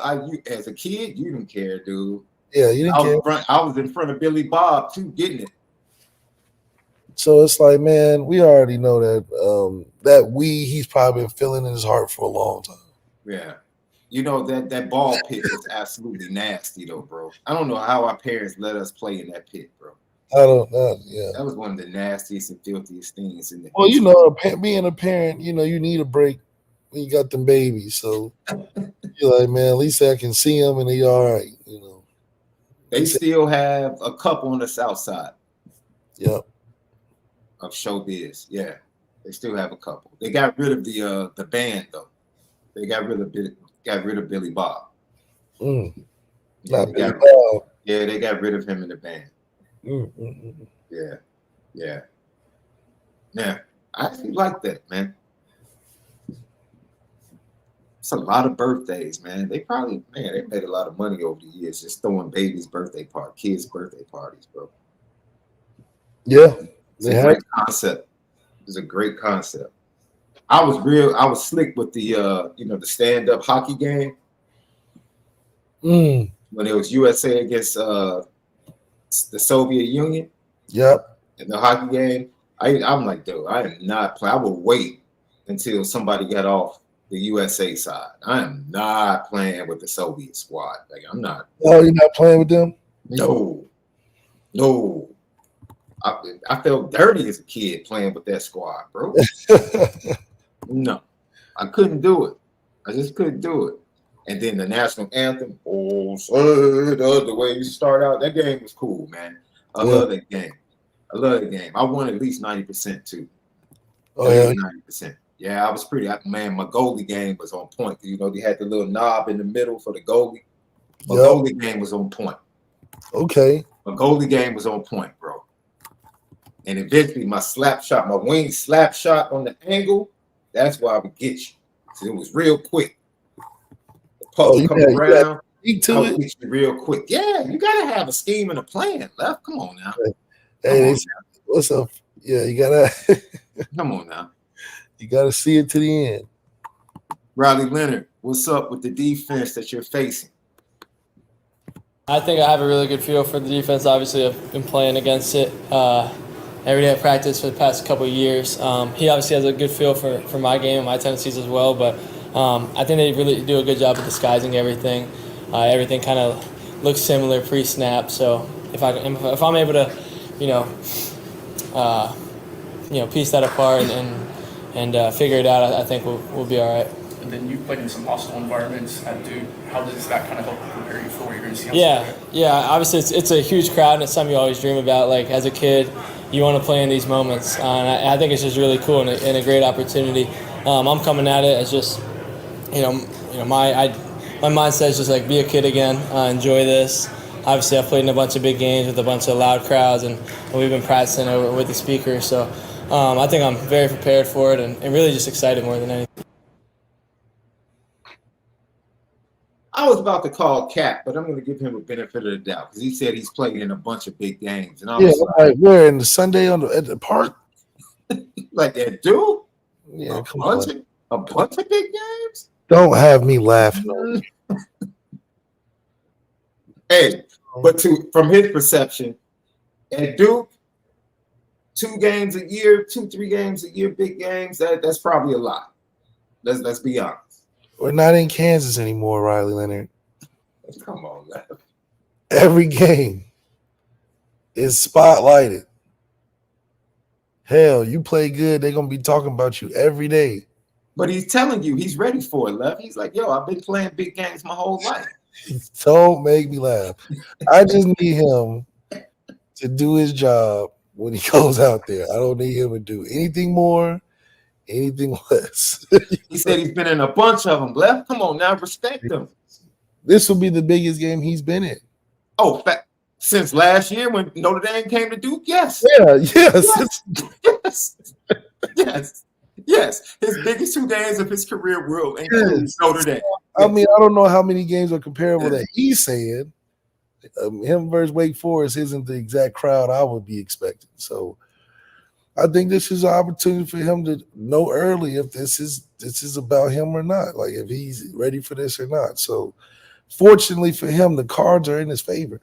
[SPEAKER 5] as a kid. You didn't care, dude.
[SPEAKER 1] Yeah, you didn't care.
[SPEAKER 5] I was in front of Billy Bob, too, getting it.
[SPEAKER 1] So it's like, man, we already know that he's probably been feeling in his heart for a long time.
[SPEAKER 5] Yeah. That ball pit was absolutely nasty, though, bro. I don't know how our parents let us play in that pit, bro.
[SPEAKER 1] I don't know. Yeah.
[SPEAKER 5] That was one of the nastiest and filthiest things in the
[SPEAKER 1] Well, being a parent, you need a break when you got them babies. So you're like, man, at least I can see them and they all right,
[SPEAKER 5] They still have a couple on the south side.
[SPEAKER 1] Yep.
[SPEAKER 5] Of showbiz. Yeah. They still have a couple. They got rid of the band though. They got rid of Billy Bob.
[SPEAKER 1] Yeah,
[SPEAKER 5] they got rid of him in the band. Yeah. I actually like that, man. It's a lot of birthdays, man. They made a lot of money over the years just throwing babies' birthday parties, kids' birthday parties, bro.
[SPEAKER 1] Yeah.
[SPEAKER 5] It's a great concept. It's a great concept. I was slick with the the stand-up hockey game. When it was USA against the Soviet Union.
[SPEAKER 1] Yep.
[SPEAKER 5] In the hockey game, I'm like, dude, I am not playing. I will wait until somebody got off the USA side. I am not playing with the Soviet squad. Like, I'm not.
[SPEAKER 1] Oh, you're not playing with them?
[SPEAKER 5] No. I felt dirty as a kid playing with that squad, bro. No, I couldn't do it. I just couldn't do it. And then the national anthem, the way you start out, that game was cool, man. I love that game. I won at least 90% too.
[SPEAKER 1] Oh, yeah.
[SPEAKER 5] 90%. Yeah, I was pretty. Man, my goalie game was on point. You know, they had the little knob in the middle for the goalie. My goalie game was on point.
[SPEAKER 1] Okay.
[SPEAKER 5] My goalie game was on point, bro. And eventually, my wing slap shot on the angle, that's why I would get you. So it was real quick. The puck would come around. I would get you real quick. Yeah, you gotta have a scheme and a plan. Left, come on now.
[SPEAKER 1] Hey, what's up? Yeah, you gotta.
[SPEAKER 5] Come on now.
[SPEAKER 1] You gotta see it to the end.
[SPEAKER 5] Riley Leonard, what's up with the defense that you're facing?
[SPEAKER 12] I think I have a really good feel for the defense. Obviously, I've been playing against it every day at practice for the past couple of years. He obviously has a good feel for my game and my tendencies as well, but I think they really do a good job of disguising everything. Everything kind of looks similar pre-snap, so if I'm able to, piece that apart and figure it out, I think we'll be all right.
[SPEAKER 8] And then you played in some hostile environments at Duke. How does that kind of help prepare you for what you're going to see on Saturday?
[SPEAKER 12] Yeah. Obviously, it's a huge crowd, and it's something you always dream about. Like, as a kid, you want to play in these moments. And I think it's just really cool and a great opportunity. I'm coming at it as just, my mindset is just like, be a kid again, enjoy this. Obviously, I've played in a bunch of big games with a bunch of loud crowds, and we've been practicing with the speakers. So I think I'm very prepared for it and really just excited more than anything.
[SPEAKER 5] I was about to call Cap, but I'm going to give him a benefit of the doubt because he said he's played in a bunch of big games. And I was
[SPEAKER 1] like, where in the Sunday at the park?
[SPEAKER 5] Like that dude?
[SPEAKER 1] Yeah,
[SPEAKER 5] a bunch of big games?
[SPEAKER 1] Don't have me laughing.
[SPEAKER 5] Hey, but from his perception, at Duke, 3 games a year, big games, that's probably a lot. Let's be honest.
[SPEAKER 1] We're not in Kansas anymore, Riley Leonard.
[SPEAKER 5] Come on, man.
[SPEAKER 1] Every game is spotlighted. Hell, you play good, they're going to be talking about you every day.
[SPEAKER 5] But he's telling you he's ready for it, Left. He's like, yo, I've been playing big games my whole life.
[SPEAKER 1] Don't make me laugh. I just need him to do his job when he goes out there. I don't need him to do anything more, anything less.
[SPEAKER 5] He said he's been in a bunch of them, Left. Come on now, respect him.
[SPEAKER 1] This will be the biggest game he's been in.
[SPEAKER 5] Oh, since last year when Notre Dame came to Duke? Yes.
[SPEAKER 1] Yeah,
[SPEAKER 5] yes. His biggest 2 games of his career will include Notre Dame.
[SPEAKER 1] I mean, I don't know how many games are comparable that he's saying. Him versus Wake Forest isn't the exact crowd I would be expecting. So I think this is an opportunity for him to know early if this is about him or not, like if he's ready for this or not. So fortunately for him, the cards are in his favor.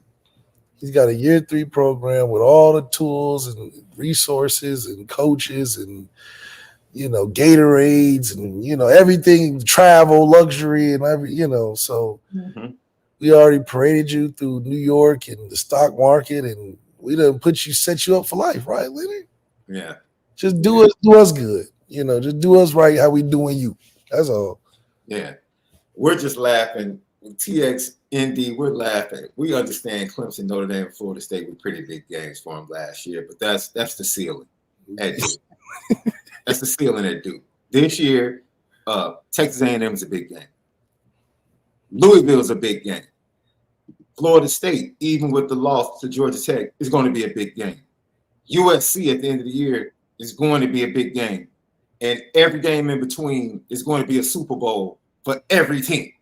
[SPEAKER 1] He's got a year 3 program with all the tools and resources and coaches and, Gatorades and, everything, travel, luxury and so we already paraded you through New York and the stock market and we done set you up for life, right, Leonard?
[SPEAKER 5] Yeah.
[SPEAKER 1] Just do us good. Just do us right how we doing you. That's all.
[SPEAKER 5] Yeah. We're just laughing TX, ND, we're laughing. We understand Clemson, Notre Dame, and Florida State were pretty big games for them last year, but that's the ceiling at Duke. That's the ceiling at Duke. This year, Texas A&M is a big game. Louisville is a big game. Florida State, even with the loss to Georgia Tech, is going to be a big game. USC at the end of the year is going to be a big game. And every game in between is going to be a Super Bowl for every team.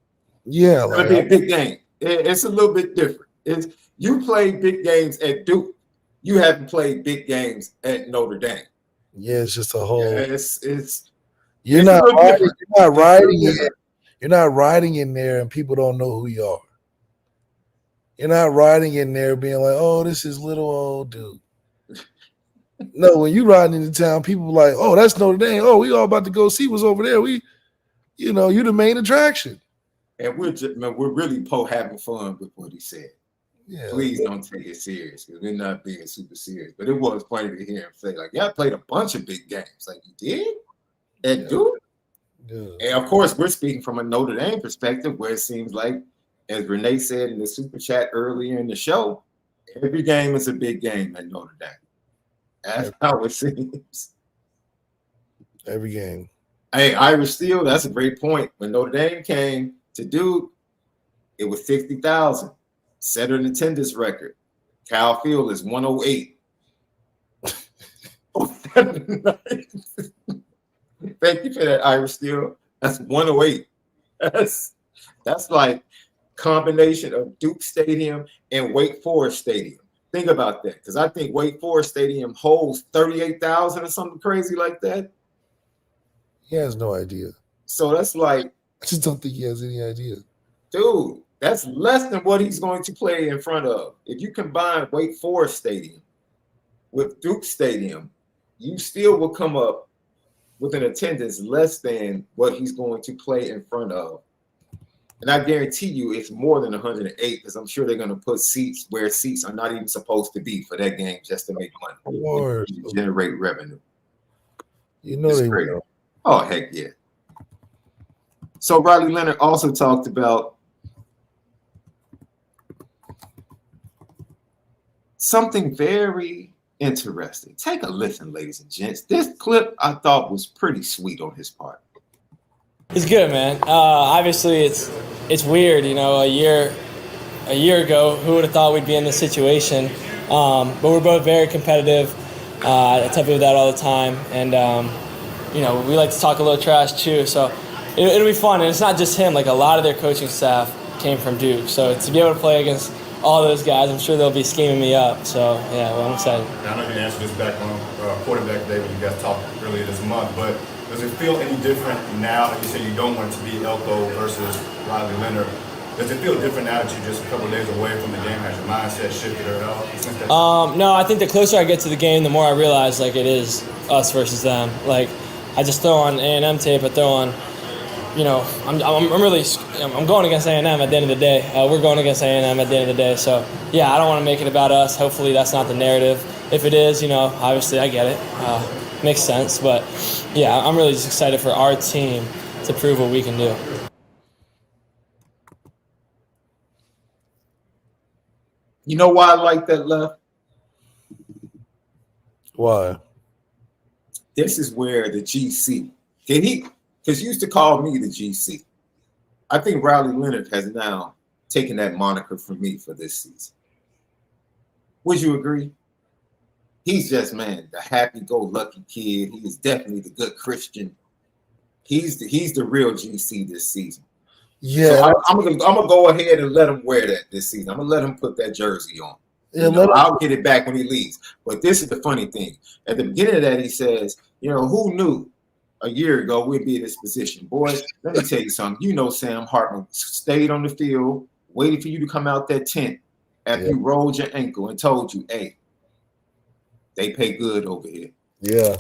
[SPEAKER 1] Yeah,
[SPEAKER 5] it's going to be a big game. It's a little bit different. You play big games at Duke. You haven't played big games at Notre Dame.
[SPEAKER 1] Yeah, it's just a whole.
[SPEAKER 5] Yeah,
[SPEAKER 1] you're not riding in there, and people don't know who you are. You're not riding in there being like, "Oh, this is little old dude." No, when you riding into town, people like, "Oh, that's Notre Dame. Oh, we all about to go see what's over there. You're the main attraction."
[SPEAKER 5] And we're really having fun with what he said. Yeah. Please don't take it serious because we're not being super serious. But it was funny to hear him say, like, "Yeah, I played a bunch of big games." Like, you did? At Duke? Yeah. And of course, we're speaking from a Notre Dame perspective where it seems like, as Renee said in the super chat earlier in the show, every game is a big game at Notre Dame. That's how it seems.
[SPEAKER 1] Every game.
[SPEAKER 5] Hey, Irish Steel, that's a great point. When Notre Dame came to Duke, it was 60,000. Set an attendance record. Kyle Field is 108. Thank you for that, Irish Steel. That's 108. That's like combination of Duke Stadium and Wake Forest Stadium. Think about that, because I think Wake Forest Stadium holds 38,000 or something crazy like that.
[SPEAKER 1] He has no idea.
[SPEAKER 5] So that's like,
[SPEAKER 1] I just don't think he has any idea.
[SPEAKER 5] Dude, that's less than what he's going to play in front of. If you combine Wake Forest Stadium with Duke Stadium, you still will come up with an attendance less than what he's going to play in front of. And I guarantee you it's more than 108 because I'm sure they're going to put seats where seats are not even supposed to be for that game just to make money.
[SPEAKER 1] Lord.
[SPEAKER 5] Generate revenue.
[SPEAKER 1] You know they will.
[SPEAKER 5] Oh, heck yeah. So Riley Leonard also talked about something very interesting. Take a listen, ladies and gents. This clip I thought was pretty sweet on his part.
[SPEAKER 12] It's good, man. Obviously, it's weird. You know, a year ago, who would have thought we'd be in this situation? But we're both very competitive. I tell people that all the time, and you know, we like to talk a little trash too. So it'll be fun, and it's not just him. Like a lot of their coaching staff came from Duke, so to be able to play against all those guys, I'm sure they'll be scheming me up. So yeah, well, I'm excited.
[SPEAKER 13] I know you answered this back on quarterback day when you guys talked earlier this month, but does it feel any different now? Like you said, you don't want it to be Elko versus Riley Leonard. Does it feel different now that you're just a couple of days away from the game? Has your mindset shifted at all?
[SPEAKER 12] No, I think the closer I get to the game, the more I realize like it is us versus them. Like I just throw on A&M tape, I throw on, you know, I'm going against A&M at the end of the day. We're going against A&M at the end of the day. So yeah, I don't want to make it about us. Hopefully that's not the narrative. If it is, you know, obviously I get it. Makes sense, but yeah, I'm really just excited for our team to prove what we can do.
[SPEAKER 5] You know why I like that, Left?
[SPEAKER 1] Why?
[SPEAKER 5] This is where the GC, because you used to call me the GC. I think Riley Leonard has now taken that moniker from me for this season. Would you agree? He's just, man, the happy-go-lucky kid. He is definitely the good Christian. He's the real GC this season.
[SPEAKER 1] Yeah,
[SPEAKER 5] so I'm gonna go ahead and let him wear that this season. I'm gonna let him put that jersey on.
[SPEAKER 1] Yeah,
[SPEAKER 5] I'll get it back when he leaves. But this is the funny thing. At the beginning of that, he says, you know, who knew a year ago we'd be in this position? Boys, let me tell you something. You know, Sam Hartman stayed on the field, waited for you to come out that tent after you rolled your ankle and told you, hey, they pay good over here.
[SPEAKER 1] Yeah.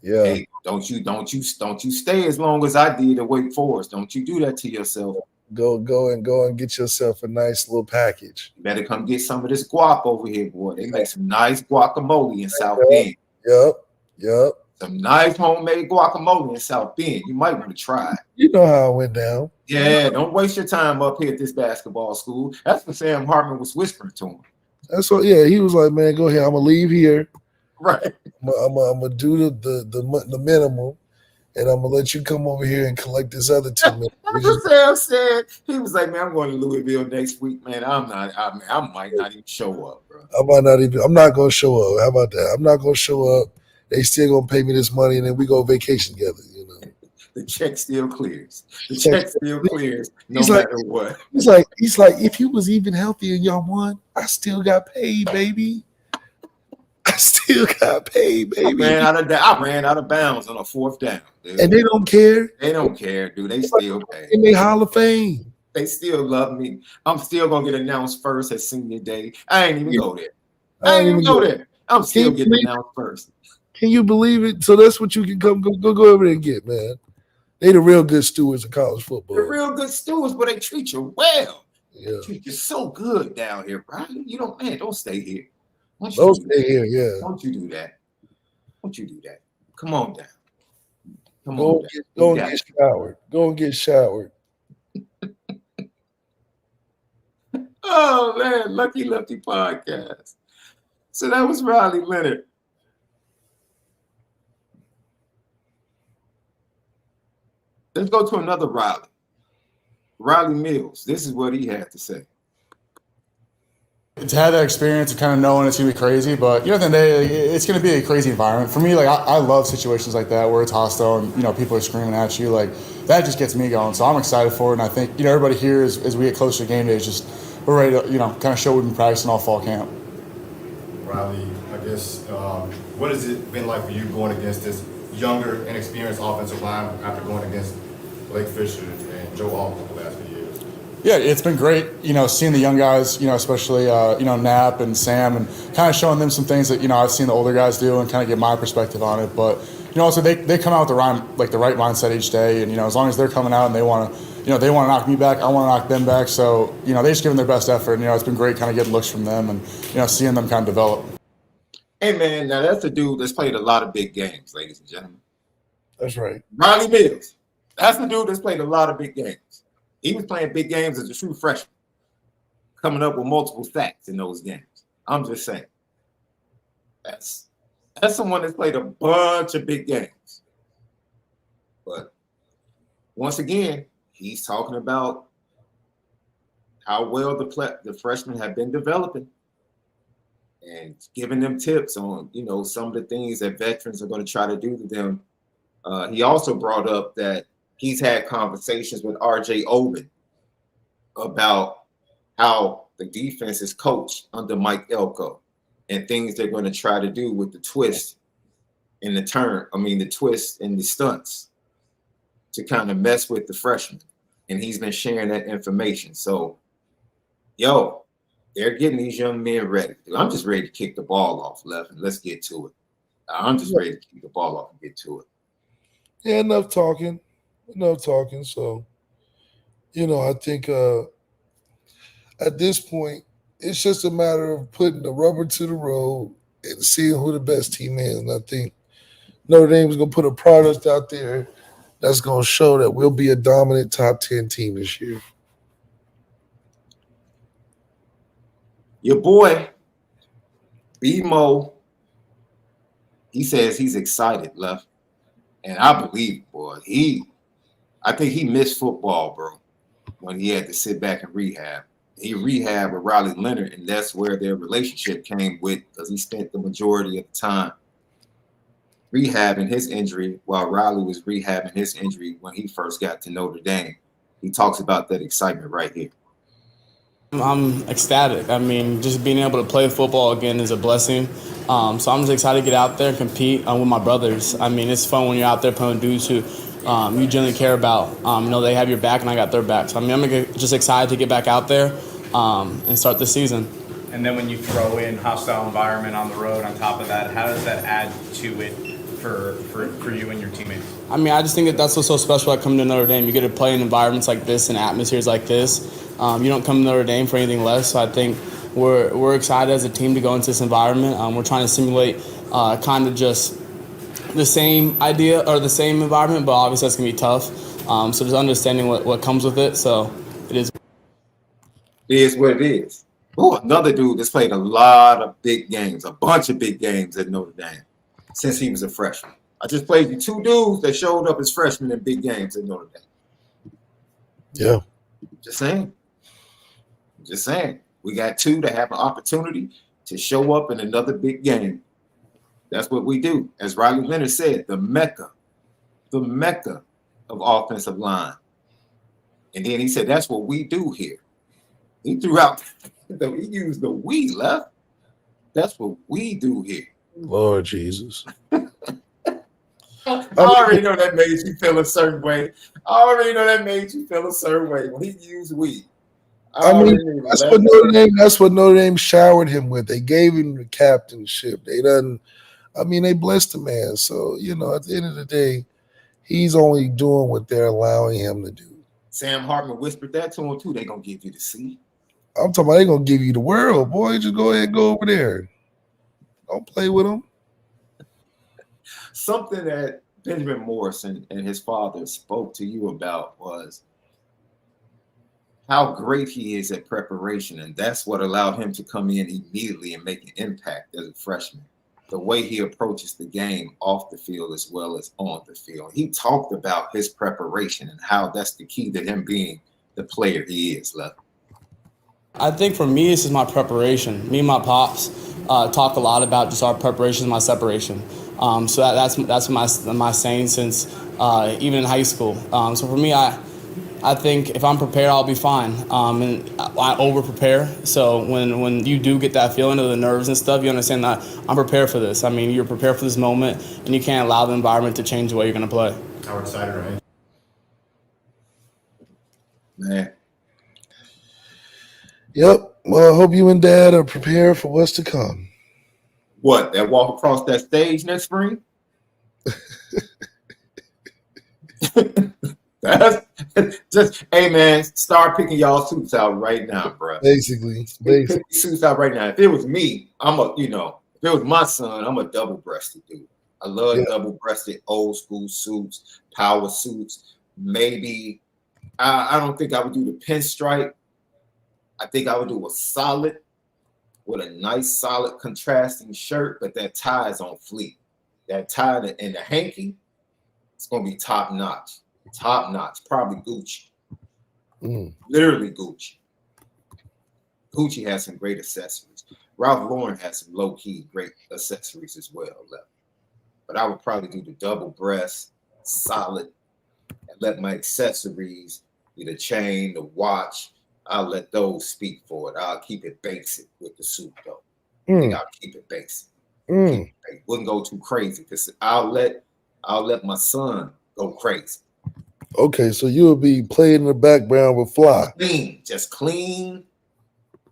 [SPEAKER 1] Yeah.
[SPEAKER 5] Hey, don't you stay as long as I did at Wake Forest. Don't you do that to yourself.
[SPEAKER 1] Go and get yourself a nice little package.
[SPEAKER 5] You better come get some of this guac over here, boy. They make some nice guacamole in South Bend.
[SPEAKER 1] Yep.
[SPEAKER 5] some nice homemade guacamole in South Bend. You might want to try it.
[SPEAKER 1] You know how it went down.
[SPEAKER 5] Yeah, don't waste your time up here at this basketball school. That's what Sam Hartman was whispering to him.
[SPEAKER 1] That's what. Yeah, he was like, "Man, go ahead. I'm gonna leave here.
[SPEAKER 5] Right.
[SPEAKER 1] I'm gonna do the minimum, and I'm gonna let you come over here and collect this other 2 minutes."
[SPEAKER 5] That's what Sam said. He was like, "Man, I'm going to Louisville next week, man. I might not even show up, bro.
[SPEAKER 1] I'm not gonna show up. How about that? I'm not gonna show up. They still gonna pay me this money, and then we go vacation together. You know,
[SPEAKER 5] the check still clears. The check still clears, no
[SPEAKER 1] He's
[SPEAKER 5] matter
[SPEAKER 1] like,
[SPEAKER 5] what."
[SPEAKER 1] He's like, if you was even healthy and y'all won, I still got paid, baby. I still got paid, baby.
[SPEAKER 5] I ran out of bounds on a 4th down, dude.
[SPEAKER 1] And they don't care.
[SPEAKER 5] They don't care, dude. They still pay.
[SPEAKER 1] In their Hall of Fame.
[SPEAKER 5] They still love me. I'm still gonna get announced first at senior day. I ain't even go there. I ain't even go there. I'm still getting announced first.
[SPEAKER 1] Can you believe it? So that's what you can go over there and get, man. They the real good stewards of college football.
[SPEAKER 5] They're real good stewards, but they treat you well.
[SPEAKER 1] Yeah.
[SPEAKER 5] They treat you so good down here, bro. You don't stay here.
[SPEAKER 1] Don't stay here, yeah.
[SPEAKER 5] Don't you do that. Don't you do that. Come on down. Come
[SPEAKER 1] Go
[SPEAKER 5] on
[SPEAKER 1] and
[SPEAKER 5] down.
[SPEAKER 1] get showered. Go and get showered.
[SPEAKER 5] Oh man, Lucky Lefty podcast. So that was Riley Leonard. Let's go to another Riley. Riley Mills. This is what he had to say.
[SPEAKER 7] To have that experience and kind of knowing it's going to be crazy, but at the end of the day, it's going to be a crazy environment. For me, I love situations like that where it's hostile and, people are screaming at you. Like, that just gets me going. So I'm excited for it. And I think, everybody here, as we get closer to game day, is just, we're ready to, kind of show we've been practicing all fall camp.
[SPEAKER 13] Riley, I guess, what has it been like for you going against this younger, inexperienced offensive line after going against Blake Fisher and Joe Alt the last few years?
[SPEAKER 7] Yeah, it's been great, seeing the young guys, especially, Knapp and Sam, and kind of showing them some things that, I've seen the older guys do and kind of get my perspective on it. But, also they come out with the right mindset each day. And, as long as they're coming out and they want to, they want to knock me back, I want to knock them back. So, they just give them their best effort. And, it's been great kind of getting looks from them and, seeing them kind of develop.
[SPEAKER 5] Hey, man, now that's the dude that's played a lot of big games, ladies and gentlemen.
[SPEAKER 1] That's right.
[SPEAKER 5] Riley Mills. That's the dude that's played a lot of big games. He was playing big games as a true freshman, coming up with multiple sacks in those games. I'm just saying. That's someone that's played a bunch of big games. But once again, he's talking about how well the freshmen have been developing and giving them tips on, some of the things that veterans are going to try to do to them. He also brought up that he's had conversations with R.J. Oben about how the defense is coached under Mike Elko and things they're going to try to do with the twist and the twist and the stunts to kind of mess with the freshmen. And he's been sharing that information. So, they're getting these young men ready. I'm just ready to kick the ball off, Left, and let's get to it. I'm just ready to kick the ball off and get to it.
[SPEAKER 1] Yeah, enough talking. So, I think at this point, it's just a matter of putting the rubber to the road and seeing who the best team is. And I think Notre Dame is going to put a product out there that's going to show that we'll be a dominant top 10 team this year.
[SPEAKER 5] Your boy, B-Mo, he says he's excited, Left. And I believe, boy, I think he missed football, bro, when he had to sit back and rehab. He rehabbed with Riley Leonard, and that's where their relationship came with, because he spent the majority of the time rehabbing his injury while Riley was rehabbing his injury when he first got to Notre Dame. He talks about that excitement right here.
[SPEAKER 12] I'm ecstatic. I mean, just being able to play football again is a blessing. So I'm just excited to get out there and compete with my brothers. I mean, it's fun when you're out there playing dudes who you generally care about. They have your back and I got their back. So, I'm just excited to get back out there and start the season.
[SPEAKER 9] And then when you throw in hostile environment on the road on top of that, how does that add to it for you and your teammates? I
[SPEAKER 12] mean, I just think that's what's so special about coming to Notre Dame. You get to play in environments like this and atmospheres like this. You don't come to Notre Dame for anything less. So I think we're excited as a team to go into this environment. We're trying to simulate kind of just
[SPEAKER 14] the same idea or the same environment, but obviously that's gonna be tough. So just understanding what comes with it. So it is.
[SPEAKER 5] It is what it is. Oh, another dude that's played a lot of big games, a bunch of big games at Notre Dame since he was a freshman. I just played you 2 dudes that showed up as freshmen in big games at Notre Dame.
[SPEAKER 1] Yeah.
[SPEAKER 5] Just saying. Just saying. We got 2 that have an opportunity to show up in another big game. That's what we do. As Riley Leonard said, the mecca of offensive line. And then he said, that's what we do here. He threw out, he used the we left. That's what we do here.
[SPEAKER 1] Lord Jesus.
[SPEAKER 5] I already know that made you feel a certain way. I already know that made you feel a certain way when he used we.
[SPEAKER 1] I mean, that's what Notre Dame showered him with. They gave him the captainship. They blessed the man. So, at the end of the day, he's only doing what they're allowing him to do.
[SPEAKER 5] Sam Hartman whispered that to him too. They're gonna give you the C.
[SPEAKER 1] I'm talking about they're gonna give you the world, boy. Just go ahead and go over there. Don't play with him.
[SPEAKER 5] Something that Benjamin Morrison and his father spoke to you about was how great he is at preparation, and that's what allowed him to come in immediately and make an impact as a freshman. The way he approaches the game off the field as well as on the field. He talked about his preparation and how that's the key to him being the player he is, Lefty.
[SPEAKER 14] I think for me, this is my preparation. Me and my pops talk a lot about just our preparation and my separation. So that's my saying since even in high school. So for me, I think if I'm prepared, I'll be fine. And I over-prepare. So when you do get that feeling of the nerves and stuff, you understand that I'm prepared for this. I mean, you're prepared for this moment, and you can't allow the environment to change the way you're going to play.
[SPEAKER 13] How excited are you?
[SPEAKER 5] Man.
[SPEAKER 1] Yep. Well, I hope you and Dad are prepared for what's to come.
[SPEAKER 5] What, that walk across that stage next spring? That's just, hey man, start picking y'all suits out right now, bro.
[SPEAKER 1] Basically.
[SPEAKER 5] Pick suits out right now. If it was me, if it was my son, I'm a double-breasted dude. I love double-breasted old school suits, power suits. Maybe I don't think I would do the pinstripe. I think I would do a solid with a nice solid contrasting shirt, but that tie is on fleek. That tie and the hanky, it's gonna be top notch. Top notch, probably Gucci. Literally Gucci. Gucci has some great accessories. Ralph Lauren has some low-key great accessories as well. But I would probably do the double breast, solid, and let my accessories be the chain, the watch. I'll let those speak for it. I'll keep it basic with the suit, though. I think I'll keep it basic. Wouldn't go too crazy because I'll let my son go crazy.
[SPEAKER 1] Okay, so you'll be playing in the background with Fly.
[SPEAKER 5] Just clean,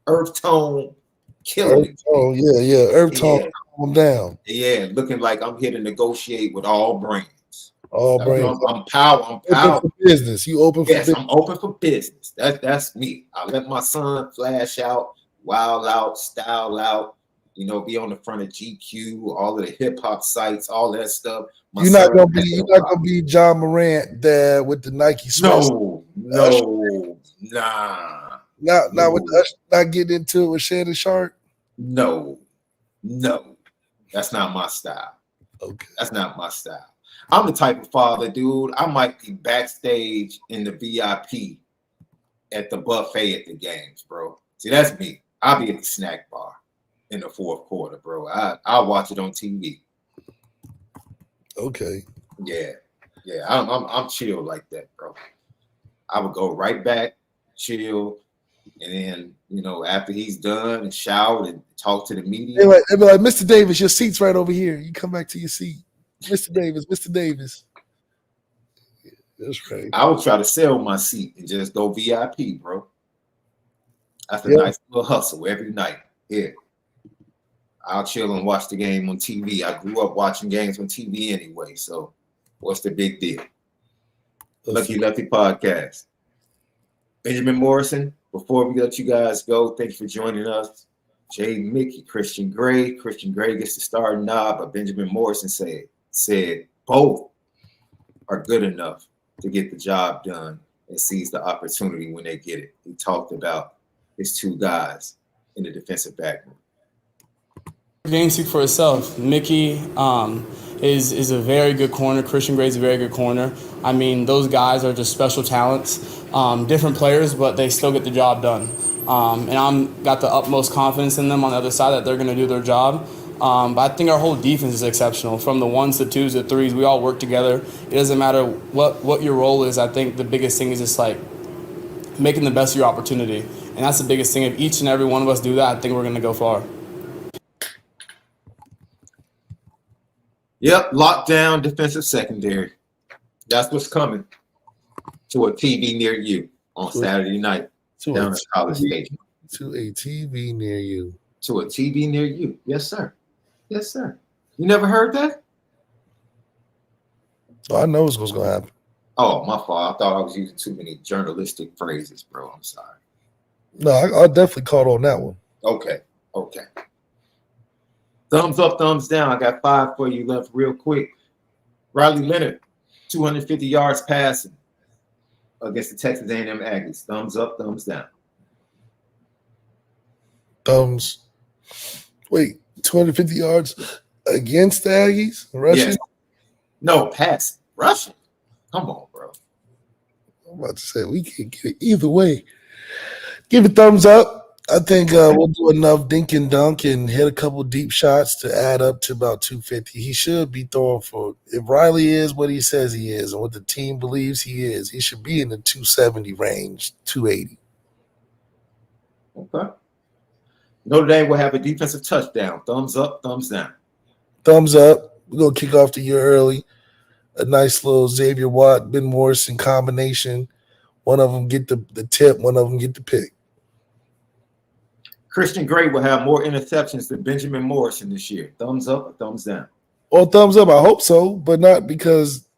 [SPEAKER 5] earth tone, killing it.
[SPEAKER 1] Oh, yeah, earth tone, calm down.
[SPEAKER 5] Yeah, looking like I'm here to negotiate with all brands.
[SPEAKER 1] All brands.
[SPEAKER 5] I'm power.
[SPEAKER 1] Open for business. You open for business.
[SPEAKER 5] I'm open for business. That's me. I let my son flash out, wild out, style out. Be on the front of GQ, all of the hip hop sites, all that stuff.
[SPEAKER 1] You're not gonna be John Morant there with the Nike sweats.
[SPEAKER 5] No.
[SPEAKER 1] Not getting into it with Shannon Sharp.
[SPEAKER 5] No, that's not my style.
[SPEAKER 1] Okay,
[SPEAKER 5] that's not my style. I'm the type of father, dude. I might be backstage in the VIP at the buffet at the games, bro. See, that's me. I'll be at the snack bar in the fourth quarter, bro. I'll watch it on TV.
[SPEAKER 1] Okay.
[SPEAKER 5] Yeah. I'm chill like that, bro. I would go right back, chill, and then after he's done and showered and talk to the media.
[SPEAKER 1] They'd be like, Mr. Davis, your seat's right over here. You come back to your seat. Mr. Davis. That's right.
[SPEAKER 5] I would try to sell my seat and just go VIP, bro. That's a nice little hustle every night. Yeah. I'll chill and watch the game on TV. I grew up watching games on TV anyway, so what's the big deal? Lucky Lefty Podcast. Benjamin Morrison, before we let you guys go, thank you for joining us. Jay Mickey, Christian Gray. Christian Gray gets the starting nod, but Benjamin Morrison said, said both are good enough to get the job done and seize the opportunity when they get it. He talked about his two guys in the defensive back room.
[SPEAKER 14] Game speak for itself. Mickey is a very good corner. Christian Gray's a very good corner. I mean, those guys are just special talents, different players, but they still get the job done. And I'm got the utmost confidence in them on the other side that they're going to do their job. But I think our whole defense is exceptional. From the 1s to 2s to 3s, we all work together. It doesn't matter what your role is. I think the biggest thing is just like making the best of your opportunity. And that's the biggest thing. If each and every one of us do that, I think we're going to go far.
[SPEAKER 5] Yep, lockdown defensive secondary. That's what's coming to a TV near you on Saturday night down at College Station.
[SPEAKER 1] To a TV near you.
[SPEAKER 5] To a TV near you. Yes, sir. Yes, sir. You never heard that?
[SPEAKER 1] Oh, I know what's going to happen.
[SPEAKER 5] Oh, my fault. I thought I was using too many journalistic phrases, bro. I'm sorry.
[SPEAKER 1] No, I definitely caught on that one.
[SPEAKER 5] Okay. Thumbs up, thumbs down. I got 5 for you left real quick. Riley Leonard, 250 yards passing against the Texas A&M Aggies. Thumbs up, thumbs down.
[SPEAKER 1] Thumbs. Wait, 250 yards against the Aggies? Rushing?
[SPEAKER 5] Yes. No, passing. Rushing. Come on, bro.
[SPEAKER 1] I'm about to say, we can't get it either way. Give it thumbs up. I think we'll do enough dink and dunk and hit a couple deep shots to add up to about 250. He should be throwing for, if Riley is what he says he is and what the team believes he is, he should be in the 270 range, 280.
[SPEAKER 5] Okay. Notre Dame will have a defensive touchdown. Thumbs up, thumbs down.
[SPEAKER 1] Thumbs up. We're going to kick off the year early. A nice little Xavier Watt, Ben Morrison combination. One of them get the tip, one of them get the pick.
[SPEAKER 5] Christian Gray will have more interceptions than Benjamin Morrison this year. Thumbs up or thumbs down?
[SPEAKER 1] Well, thumbs up. I hope so, but not because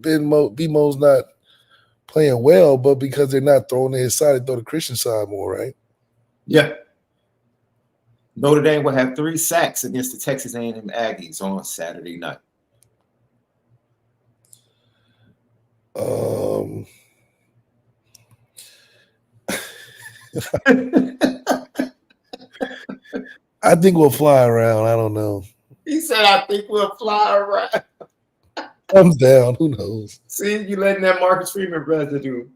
[SPEAKER 1] B-Mo's not playing well, but because they're not throwing to his side. They throw the Christian side more, right?
[SPEAKER 5] Yeah. Notre Dame will have 3 sacks against the Texas A&M Aggies on Saturday night.
[SPEAKER 1] I think we'll fly around. I don't know.
[SPEAKER 5] He said, I think we'll fly around.
[SPEAKER 1] Thumbs down. Who knows?
[SPEAKER 5] See, you letting that Marcus Freeman residue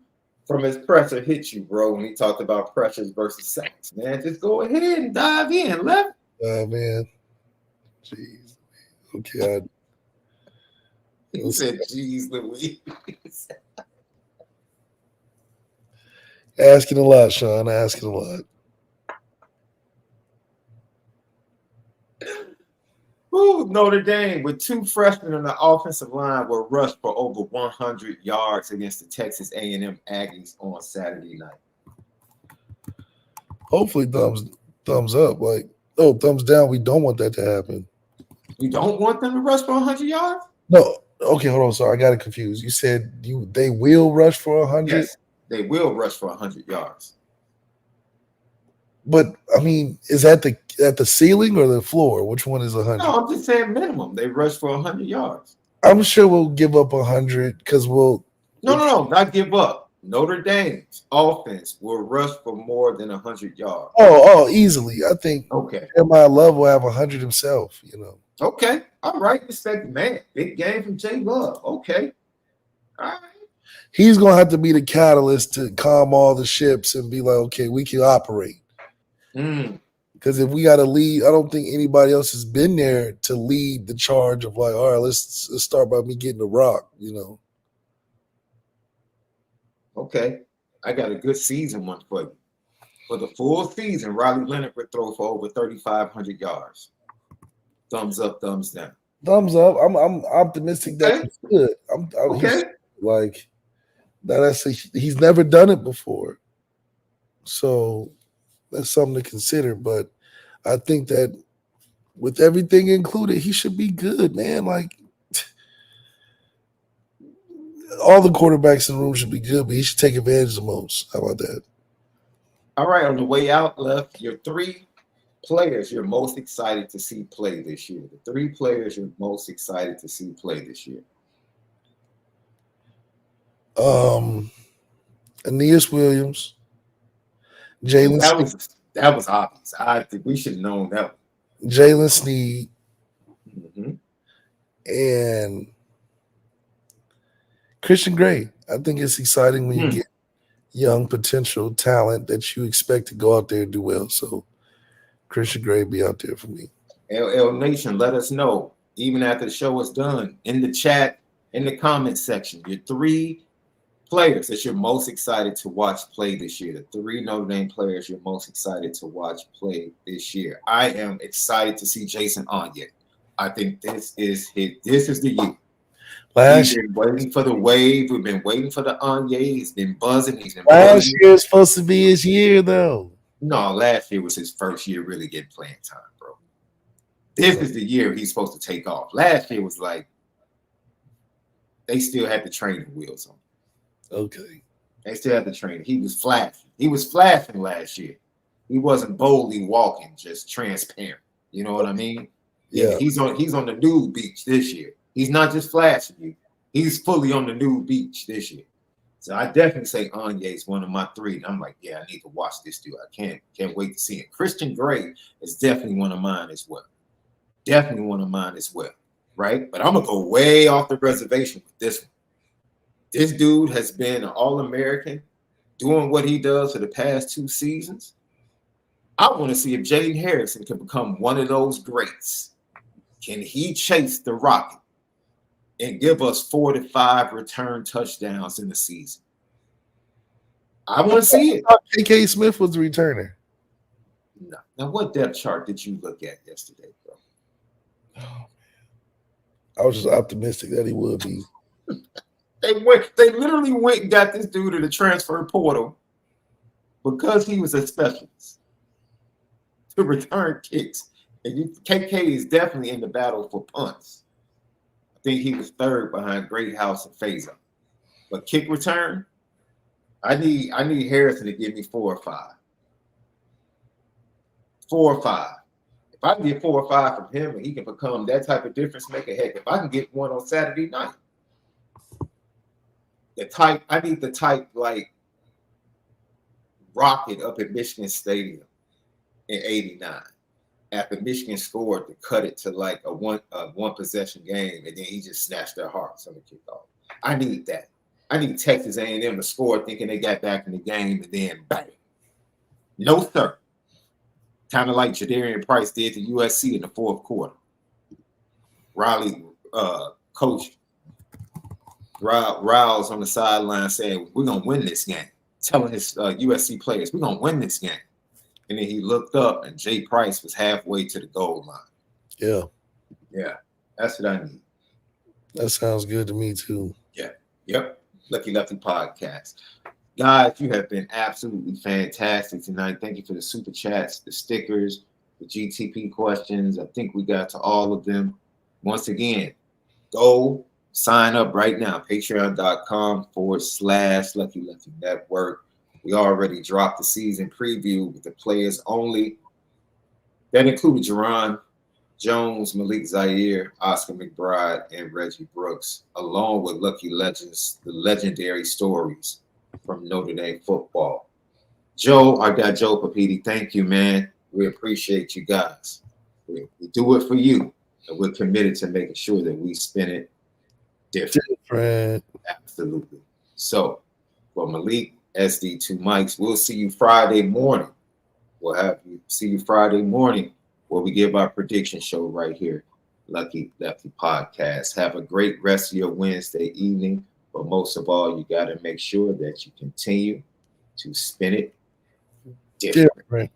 [SPEAKER 5] from his presser hit you, bro, when he talked about pressures versus sacks. Man, just go ahead and dive in, left.
[SPEAKER 1] Man. Jeez. Okay.
[SPEAKER 5] He said, geez, Louise.
[SPEAKER 1] Asking a lot, Sean. Asking a lot.
[SPEAKER 5] Ooh, Notre Dame with 2 freshmen on the offensive line will rush for over 100 yards against the Texas A&M Aggies on Saturday night.
[SPEAKER 1] Hopefully thumbs up. Like, thumbs down. We don't want that to happen.
[SPEAKER 5] You don't want them to rush for 100 yards?
[SPEAKER 1] No. Okay, hold on. Sorry, I got it confused. You said they will rush for 100?
[SPEAKER 5] Yes, they will rush for 100 yards.
[SPEAKER 1] But I mean, is that at the ceiling or the floor? Which one is 100?
[SPEAKER 5] No, I'm just saying minimum. They rush for 100 yards.
[SPEAKER 1] I'm sure we'll give up 100 because we'll.
[SPEAKER 5] No, not give up. Notre Dame's offense will rush for more than 100 yards.
[SPEAKER 1] Oh, easily. I think.
[SPEAKER 5] Okay.
[SPEAKER 1] Jeremiah Love will have 100 himself.
[SPEAKER 5] Okay. All right. Respect, man. Big game from Jay Love. Okay. All right.
[SPEAKER 1] He's gonna have to be the catalyst to calm all the ships and be like, okay, we can operate. Because if we got to lead, I don't think anybody else has been there to lead the charge of like, all right, let's start by me getting the rock,
[SPEAKER 5] Okay. I got a good season one for you. For the full season, Riley Leonard would throw for over 3,500 yards. Thumbs up, thumbs down.
[SPEAKER 1] Thumbs up. I'm optimistic that he's good.
[SPEAKER 5] Okay.
[SPEAKER 1] He's never done it before. So that's something to consider. But I think that with everything included, he should be good, man. Like, all the quarterbacks in the room should be good, but he should take advantage of the most. How about that?
[SPEAKER 5] All right, on the way out, left your 3 players you're most excited to see play this year. The 3 players you're most excited to see play this year.
[SPEAKER 1] Aeneas Williams, Jalen.
[SPEAKER 5] That was obvious. I think we should have known that one.
[SPEAKER 1] Jalen Sneed,
[SPEAKER 5] Mm-hmm.
[SPEAKER 1] and Christian Gray. I think it's exciting when you get young potential talent that you expect to go out there and do well. So Christian Gray be out there for me.
[SPEAKER 5] LL Nation, let us know, even after the show is done, in the chat, in the comment section, your 3 players that you're most excited to watch play this year. The 3 Notre Dame players you're most excited to watch play this year. I am excited to see Jason Onyé. I think this is the year. We've been waiting for the wave. We've been waiting for the Onyé. He's been buzzing. He's been
[SPEAKER 1] last year is supposed to be his year, though.
[SPEAKER 5] No, last year was his first year really getting playing time, bro. This is the year he's supposed to take off. Last year was like they still had the training wheels on.
[SPEAKER 1] Okay.
[SPEAKER 5] They still had the training. He was flashing. He was flashing last year. He wasn't boldly walking, just transparent. You know what I mean?
[SPEAKER 1] Yeah.
[SPEAKER 5] He's on the nude beach this year. He's not just flashing you. He's fully on the nude beach this year. So I definitely say Onyé is one of my 3. And I'm like, yeah, I need to watch this dude. I can't wait to see him. Christian Gray is definitely one of mine as well. Definitely one of mine as well. Right? But I'm gonna go way off the reservation with this one. This dude has been an All-American, doing what he does for the past 2 seasons. I want to see if Jaden Harrison can become one of those greats. Can he chase the rocket and give us 4 to 5 return touchdowns in the season? I want to see it.
[SPEAKER 1] K.K. Smith was the returner.
[SPEAKER 5] No. Now, what depth chart did you look at yesterday, bro?
[SPEAKER 1] Oh, man. I was just optimistic that he would be.
[SPEAKER 5] They literally went and got this dude to the transfer portal because he was a specialist to return kicks. And KK is definitely in the battle for punts. I think he was 3rd behind Greathouse and Faison. But kick return, I need Harrison to give me 4 or 5. 4 or 5. If I can get 4 or 5 from him and he can become that type of difference maker, heck, if I can get one on Saturday night. I need the type like Rocket up at Michigan Stadium in '89 after Michigan scored to cut it to like a one possession game, and then he just snatched their hearts on the kickoff. I need that. I need Texas A&M to score thinking they got back in the game, and then bang. No sir. Kind of like Jadarian Price did to USC in the 4th quarter. Riley, coach Riles on the sideline saying, we're going to win this game. Telling his USC players, we're going to win this game. And then he looked up and Jay Price was halfway to the goal line.
[SPEAKER 1] Yeah.
[SPEAKER 5] Yeah. That's what I need.
[SPEAKER 1] That sounds good to me too.
[SPEAKER 5] Yeah. Yep. Lucky Lefty Podcast. Guys, you have been absolutely fantastic tonight. Thank you for the super chats, the stickers, the GTP questions. I think we got to all of them. Once again, go sign up right now, patreon.com/Lucky Lefty Network. We already dropped the season preview with the players only. That included Jerron Jones, Malik Zaire, Oscar McBride, and Reggie Brooks, along with Lucky Legends, the legendary stories from Notre Dame football. Joe, I got Joe Papiti. Thank you, man. We appreciate you guys. We do it for you, and we're committed to making sure that we spin it different. Absolutely. So, for Malik, SD2 Mics, we'll see you Friday morning. We'll see you Friday morning where we give our prediction show right here, Lucky Lefty Podcast. Have a great rest of your Wednesday evening. But most of all, you got to make sure that you continue to spin it different.